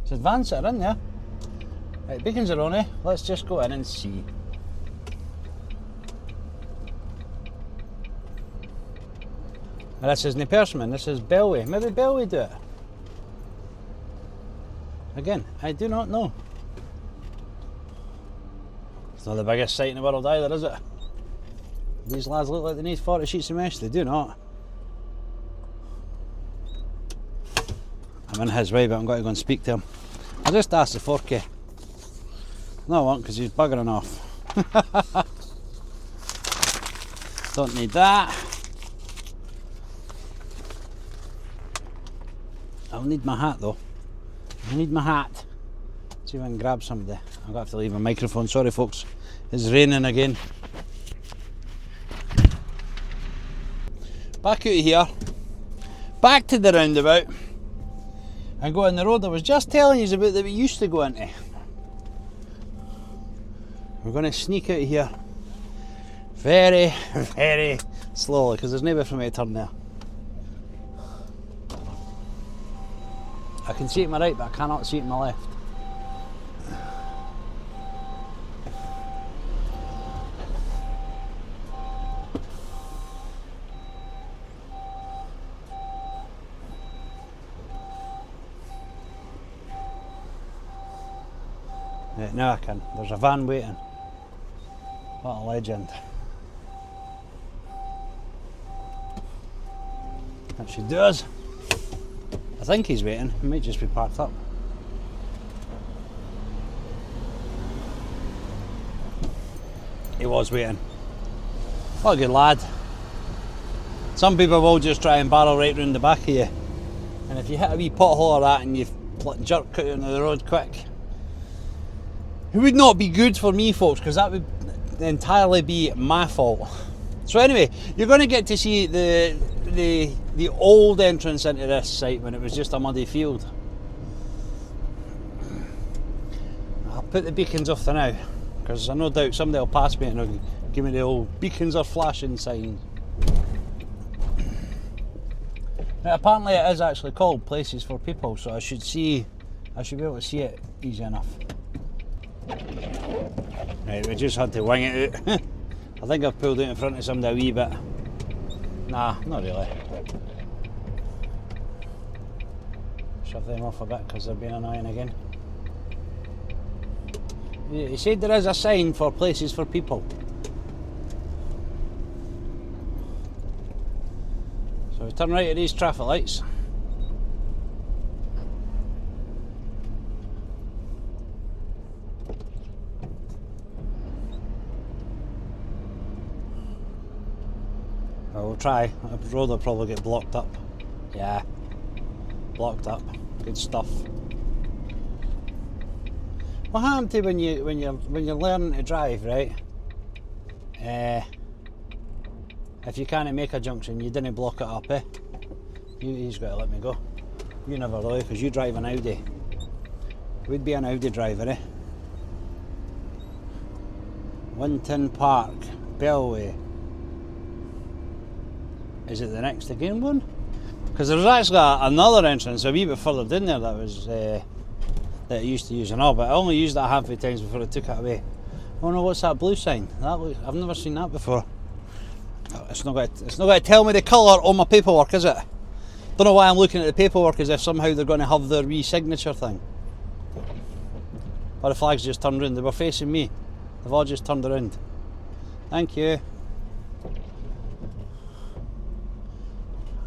It's Advance that are in there. Right, beacons are on, eh? Let's just go in and see. And this isn't Persimmon, this is Bellway. Maybe Bellway do it. Again, I do not know. It's not the biggest site in the world either, is it? These lads look like they need 40 sheets of mesh. They do not. I'm in his way, but I'm going to go and speak to him. I'll just ask the 4K. No, I won't, because he's buggering off. Don't need that. I'll need my hat though. I need my hat. See if I can grab somebody. I'm going to have to leave my microphone. Sorry folks. It's raining again. Back out of here. Back to the roundabout. And go on the road I was just telling you about that we used to go into. We're going to sneak out of here very, very slowly because there's nowhere for me to turn there. I can see it to my right, but I cannot see it to my left. Yeah, now I can. There's a van waiting. What a legend. That should do us. I think he's waiting. He might just be parked up. He was waiting. What a good lad. Some people will just try and barrel right round the back of you. And if you hit a wee pothole or that and you jerk out onto the road quick, it would not be good for me folks, because that would entirely be my fault. So anyway, you're going to get to see the old entrance into this site when it was just a muddy field. I'll put the beacons off for now, because I no doubt somebody will pass me and they'll give me the old beacons are flashing sign. Now, apparently it is actually called places for people, so I should be able to see it easy enough. Right, we just had to wing it out. I think I've pulled out in front of somebody a wee bit. Nah, not really. Shove them off a bit because they're being annoying again. He said there is a sign for places for people. So we turn right at these traffic lights. We'll try. The road will probably get blocked up. Yeah, blocked up. Good stuff. What happened to when you're learning to drive, right? If you can't make a junction, you didn't block it up, eh? He's got to let me go. You never will, because you drive an Audi. We'd be an Audi driver, eh? Winton Park, Bellway. Is it the next again one? Because there's actually another entrance a wee bit further down there that was that I used to use and all, but I only used that a handful of times before I took it away. Oh no, what's that blue sign? I've never seen that before. It's not going to tell me the colour on my paperwork, is it? Don't know why I'm looking at the paperwork as if somehow they're going to have their wee signature thing. Or the flags just turned round. They were facing me. They've all just turned around. Thank you.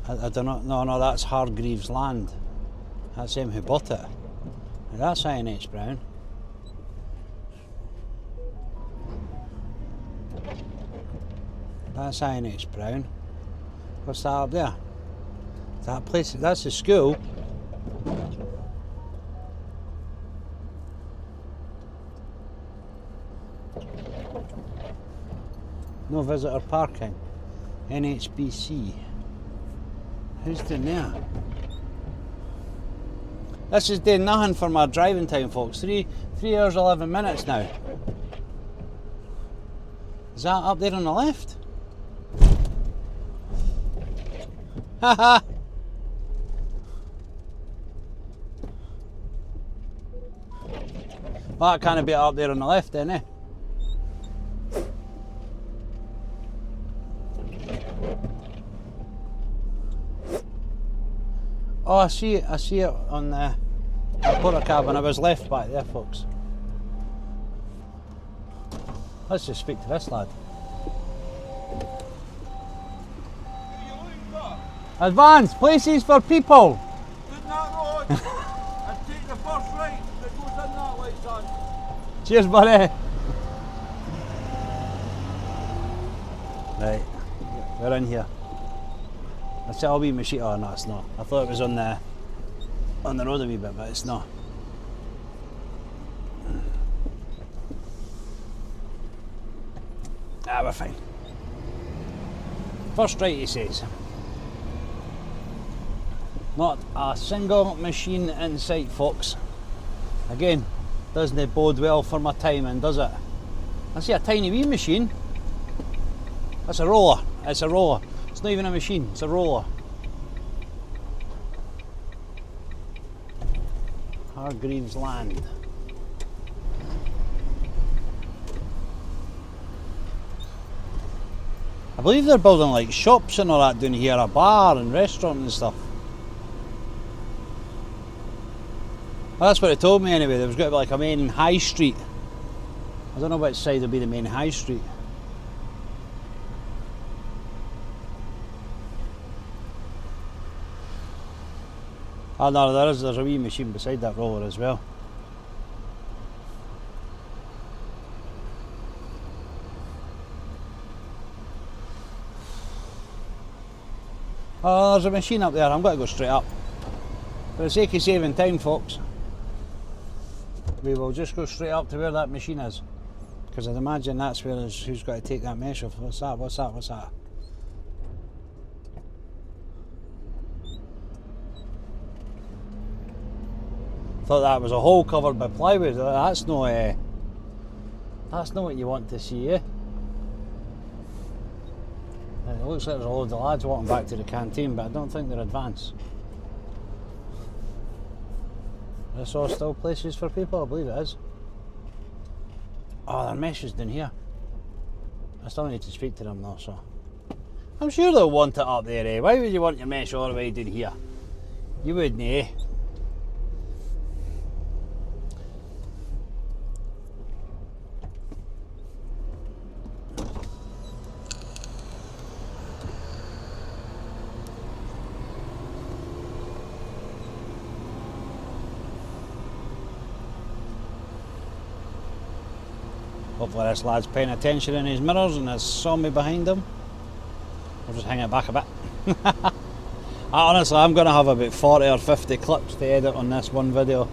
I don't know. No, that's Hargreaves' land. That's him who bought it. Now that's INH Brown. That's INH Brown. What's that up there? That place, that's the school. No visitor parking. NHBC. Who's doing there? This is doing nothing for my driving time, folks. 3 hours 11 minutes now. Is that up there on the left? Haha. Well, that can't be up there on the left then, eh? Oh, I see it on the porter cabin. I was left back there, folks. Let's just speak to this lad. Advance, places for people. Turn that road and take the first right that goes in that way, son. Cheers, buddy. Right, we're in here. I said I'll be machine. Oh no, it's not. I thought it was on the road a wee bit, but it's not. Ah, we're fine. First right, he says. Not a single machine in sight, folks. Again, doesn't it bode well for my timing, does it? I see a tiny wee machine. That's a roller. It's a roller. It's not even a machine, it's a roller. Hargreaves' land. I believe they're building like shops and all that down here, a bar and restaurant and stuff. Well, that's what it told me anyway. There was going to be like a main high street. I don't know which side will be the main high street. Oh no, there's a wee machine beside that roller as well. Oh, there's a machine up there. I'm going to go straight up. For the sake of saving time, folks, we will just go straight up to where that machine is. Because I'd imagine that's where who's got to take that mesh off. What's that? What's that? What's that? Thought that was a hole covered by plywood. That's no what you want to see, eh? It looks like there's a load of lads walking back to the canteen, but I don't think they're advanced. This all still places for people? I believe it is. Oh, their mesh is down here. I still need to speak to them though, so. I'm sure they'll want it up there, eh? Why would you want your mesh all the way down here? You wouldn't, eh? Hopefully this lad's paying attention in his mirrors and has saw me behind him. I'll just hang it back a bit. Honestly, I'm going to have about 40 or 50 clips to edit on this one video.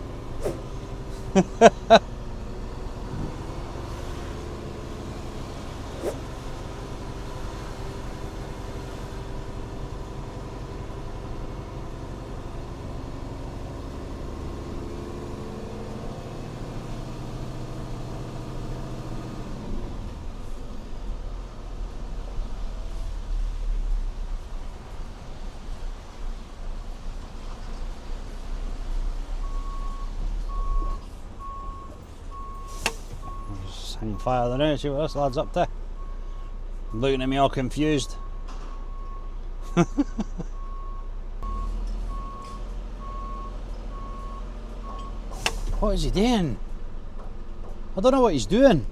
I can fire the now, see what this lad's up to. Looking at me all confused. What is he doing? I don't know what he's doing.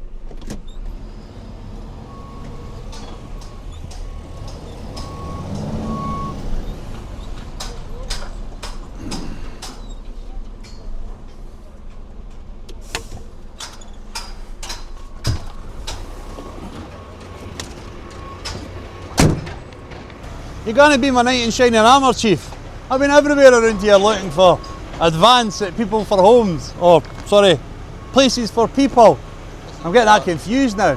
You're going to be my knight in shining armour, Chief. I've been everywhere around here looking for advance at people for homes, or sorry, places for people. I'm getting that confused now. I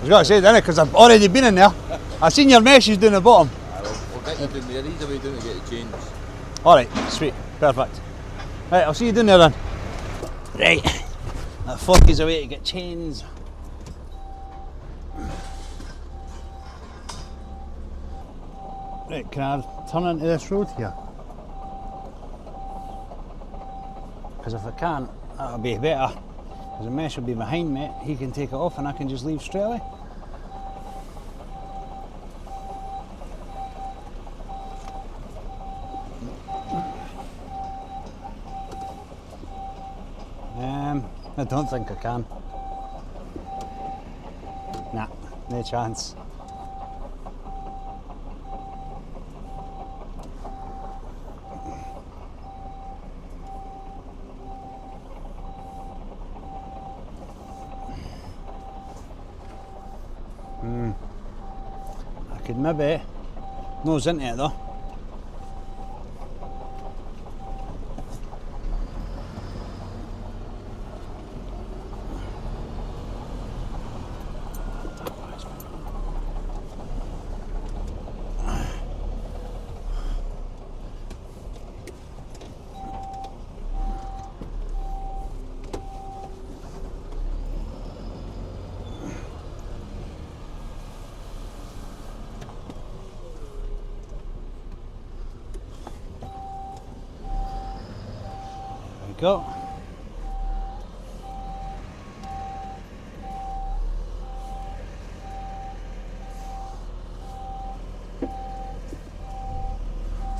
was going to say, didn't I? Because I've already been in there. I've seen your meshes down the bottom. We'll get you down there. Either way down to get it changed. Alright, sweet, perfect. Right, I'll see you down there then. Right, that fork is away to get chains. Right, can I turn into this road here? Because if I can't, that'll be better. Because the mesh will be behind me, he can take it off and I can just leave straight away. I don't think I can. Nah, no chance. I could maybe nose into it though. Go.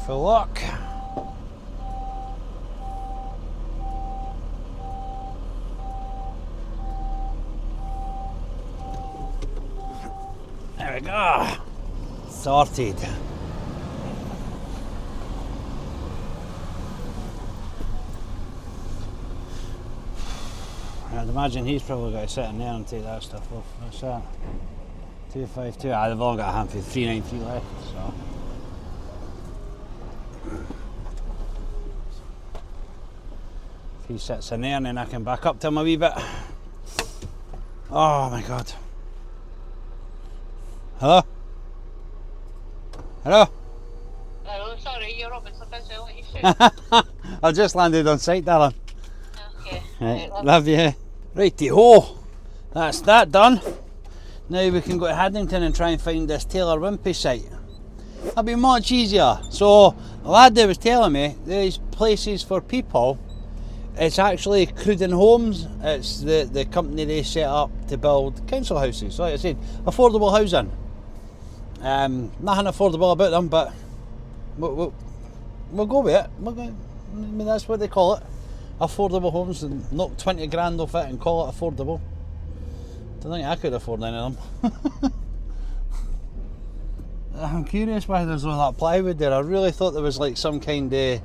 Full lock. There we go. Sorted. I'd imagine he's probably got to sit in there and take that stuff off. What's that? 252. They've all got a handful, 393 left, so. If he sits in there and then I can back up to him a wee bit. Oh my god. Hello? Hello? Oh, sorry, you're up. It's a busy. What you shoot? I just landed on site, darling. Okay. Right, love you. Righty ho, that's that done. Now we can go to Haddington and try and find this Taylor Wimpey site. That'll be much easier. So the lad there was telling me these places for people, it's actually Cruden Homes. It's the company they set up to build council houses. Like I said, affordable housing. Nothing affordable about them, but we'll go with it. I mean, that's what they call it. Affordable homes, and knock 20 grand off it and call it affordable. Don't think I could afford any of them. I'm curious why there's all that plywood there. I really thought there was like some kind of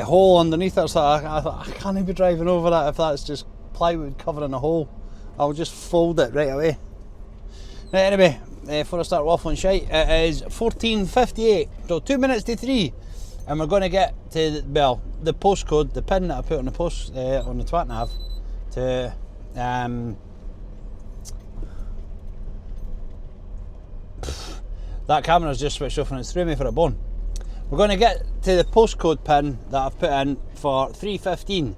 hole underneath it. So I thought I can't be driving over that if that's just plywood covering a hole. I'll just fold it right away. Right, anyway, before I start waffling shite, it is 14:58, so 2 minutes to 3. And we're going to get to, well, the postcode, the pin that I put on the post on the twat nav to that camera's just switched off and it's threw me for a bone. We're going to get to the postcode pin that I've put in for 3:15.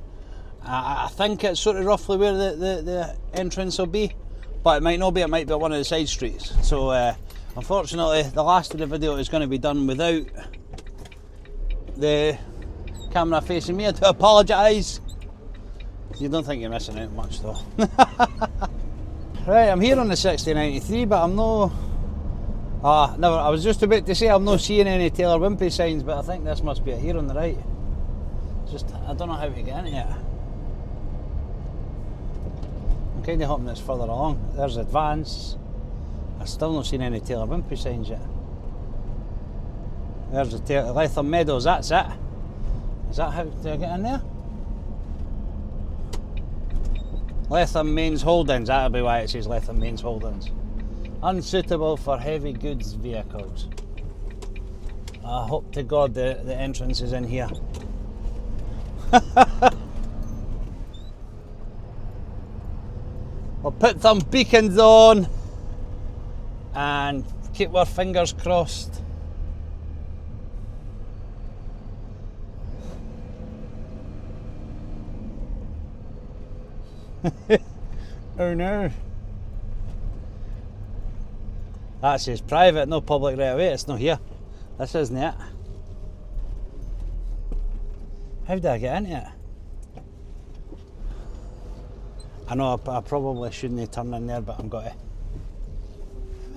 I think it's sort of roughly where the entrance will be, but it might not be. It might be at one of the side streets. So unfortunately, the last of the video is going to be done without the camera facing me. I do apologise. You don't think you're missing out much though. Right, I'm here on the 6093, but I'm no. Never. I was just about to say I'm not seeing any Taylor Wimpey signs, but I think this must be it here on the right. Just I don't know how to get in it. I'm kind of hoping it's further along. There's Advance. I've still not seen any Taylor Wimpey signs yet. There's the Latham Meadows. That's it. Is that how do I get in there? Latham Mains Holdings, that'll be why it says Latham Mains Holdings. Unsuitable for heavy goods vehicles. I hope to God the entrance is in here. We'll put some beacons on and keep our fingers crossed. Oh no. That says private, no public right away. It's not here. This isn't it. How did I get into it? I know I probably shouldn't have turned in there, but I'm got to. How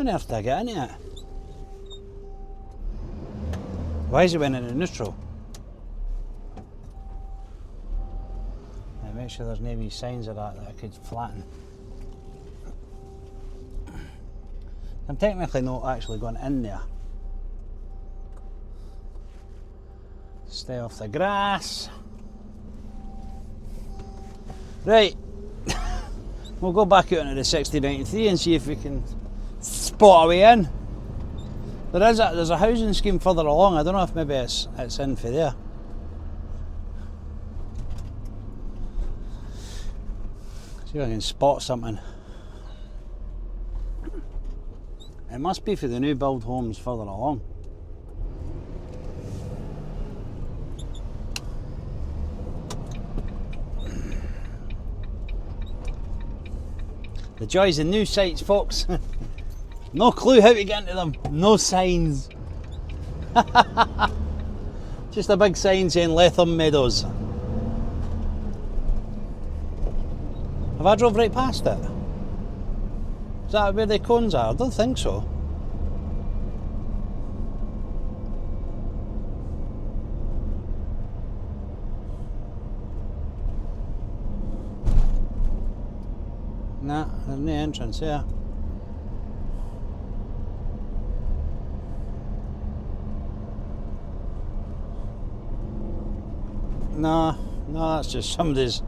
on earth did I get into it? Why is it went into neutral? Make sure there's no wee signs of that I could flatten. I'm technically not actually going in there. Stay off the grass. Right, we'll go back out into the 6093 and see if we can spot a way in. There's a housing scheme further along. I don't know if maybe it's in for there. See if I can spot something. It must be for the new build homes further along. The joys of new sites, folks. No clue how to get into them. No signs. Just a big sign saying Latham Meadows. Have I drove right past it? Is that where the cones are? I don't think so. Nah, there's no entrance here. No, that's just somebody's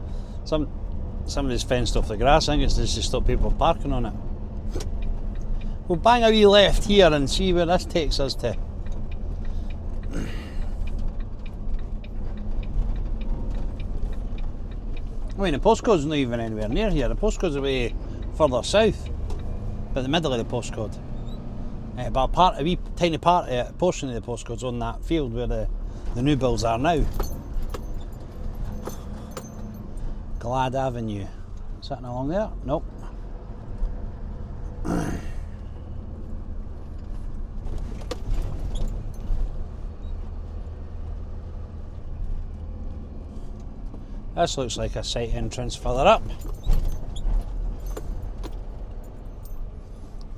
fenced off the grass. I think it's just to stop people parking on it. We'll bang a wee left here and see where this takes us to. I mean, the postcode's not even anywhere near here. The postcode's away further south, but the middle of the postcode. But a wee tiny portion of the postcode's on that field where the new builds are now. Glad Avenue. Sitting along there? Nope. This looks like a site entrance further up.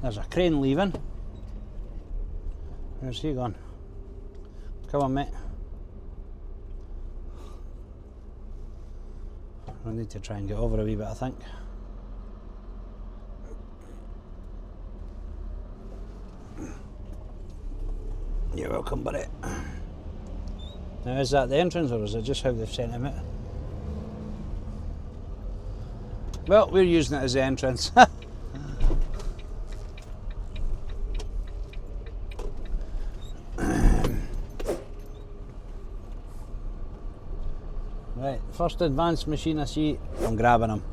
There's a crane leaving. Where's he gone? Come on, mate. I need to try and get over a wee bit, I think. You're welcome, buddy. Now, is that the entrance or is it just how they've sent him out? Well, we're using it as the entrance. Right, first advanced machine I see, I'm grabbing him.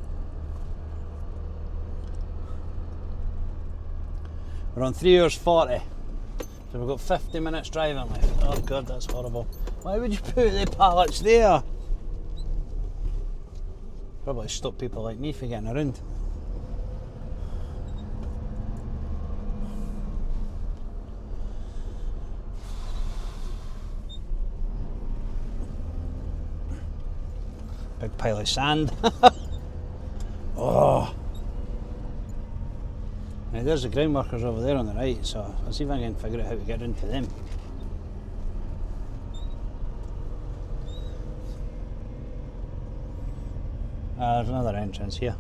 We're on 3 hours 40, so we've got 50 minutes driving left. Oh God, that's horrible. Why would you put the pallets there? Probably stop people like me from getting around. Big pile of sand. Oh. Now there's the ground workers over there on the right, so I'll see if I can figure out how to get into them. There's another entrance here.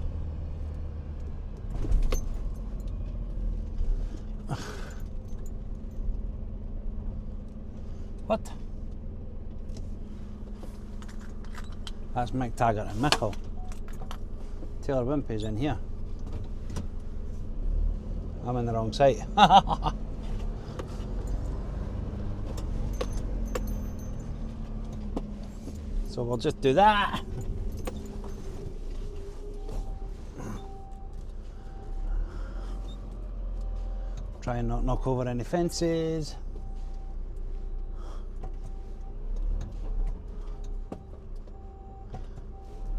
What? That's Mick Taggart and Mickle. Taylor Wimpey's in here. I'm in the wrong site. So we'll just do that. Try and not knock over any fences.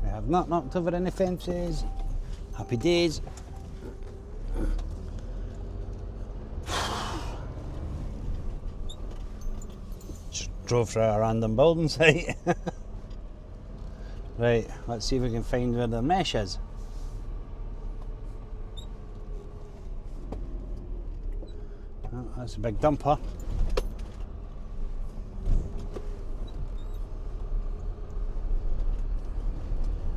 We have not knocked over any fences. Happy days. Just drove through a random building site. Right, let's see if we can find where the mesh is. Oh, that's a big dumper.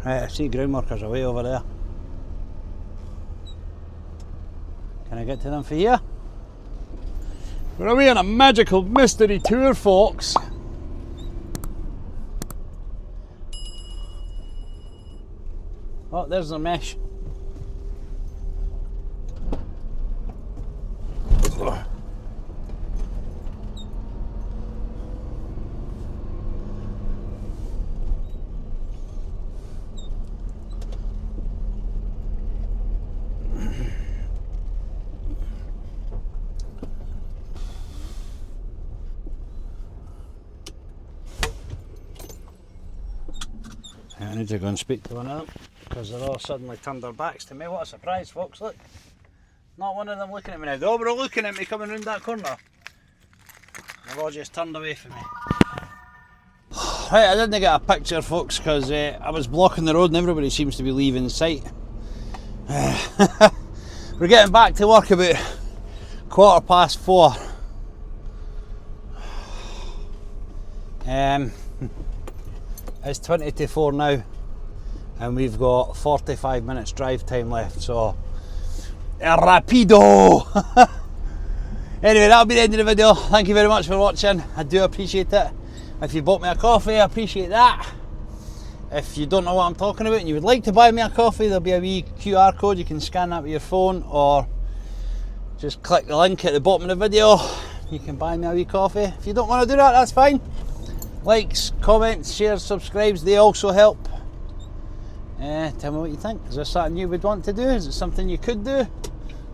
Right, I see ground workers away over there. Can I get to them for here? We're away on a magical mystery tour, folks. Oh, there's the mesh. I need to go and speak to one of them because they're all suddenly turned their backs to me. What a surprise, folks, look. Not one of them looking at me now. They all were looking at me coming round that corner. They've all just turned away from me. Right, I didn't get a picture, folks, because I was blocking the road and everybody seems to be leaving sight. We're getting back to work about 4:15. It's 20 to 4 now and we've got 45 minutes drive time left, so rapido. Anyway, that'll be the end of the video. Thank you very much for watching. I do appreciate it. If you bought me a coffee, I appreciate that. If you don't know what I'm talking about and you would like to buy me a coffee, there'll be a wee QR code. You can scan that with your phone or just click the link at the bottom of the video. You can buy me a wee coffee. If you don't want to do that, that's fine. Likes, comments, shares, subscribes, they also help. Tell me what you think. Is this something you would want to do? Is it something you could do?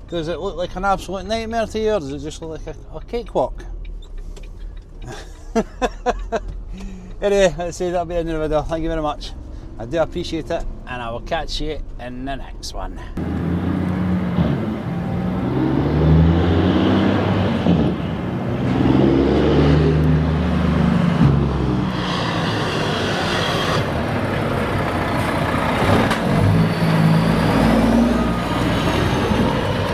Does it look like an absolute nightmare to you, or does it just look like a cakewalk? Anyway, let's say that'll be the end of the video. Thank you very much. I do appreciate it, and I will catch you in the next one.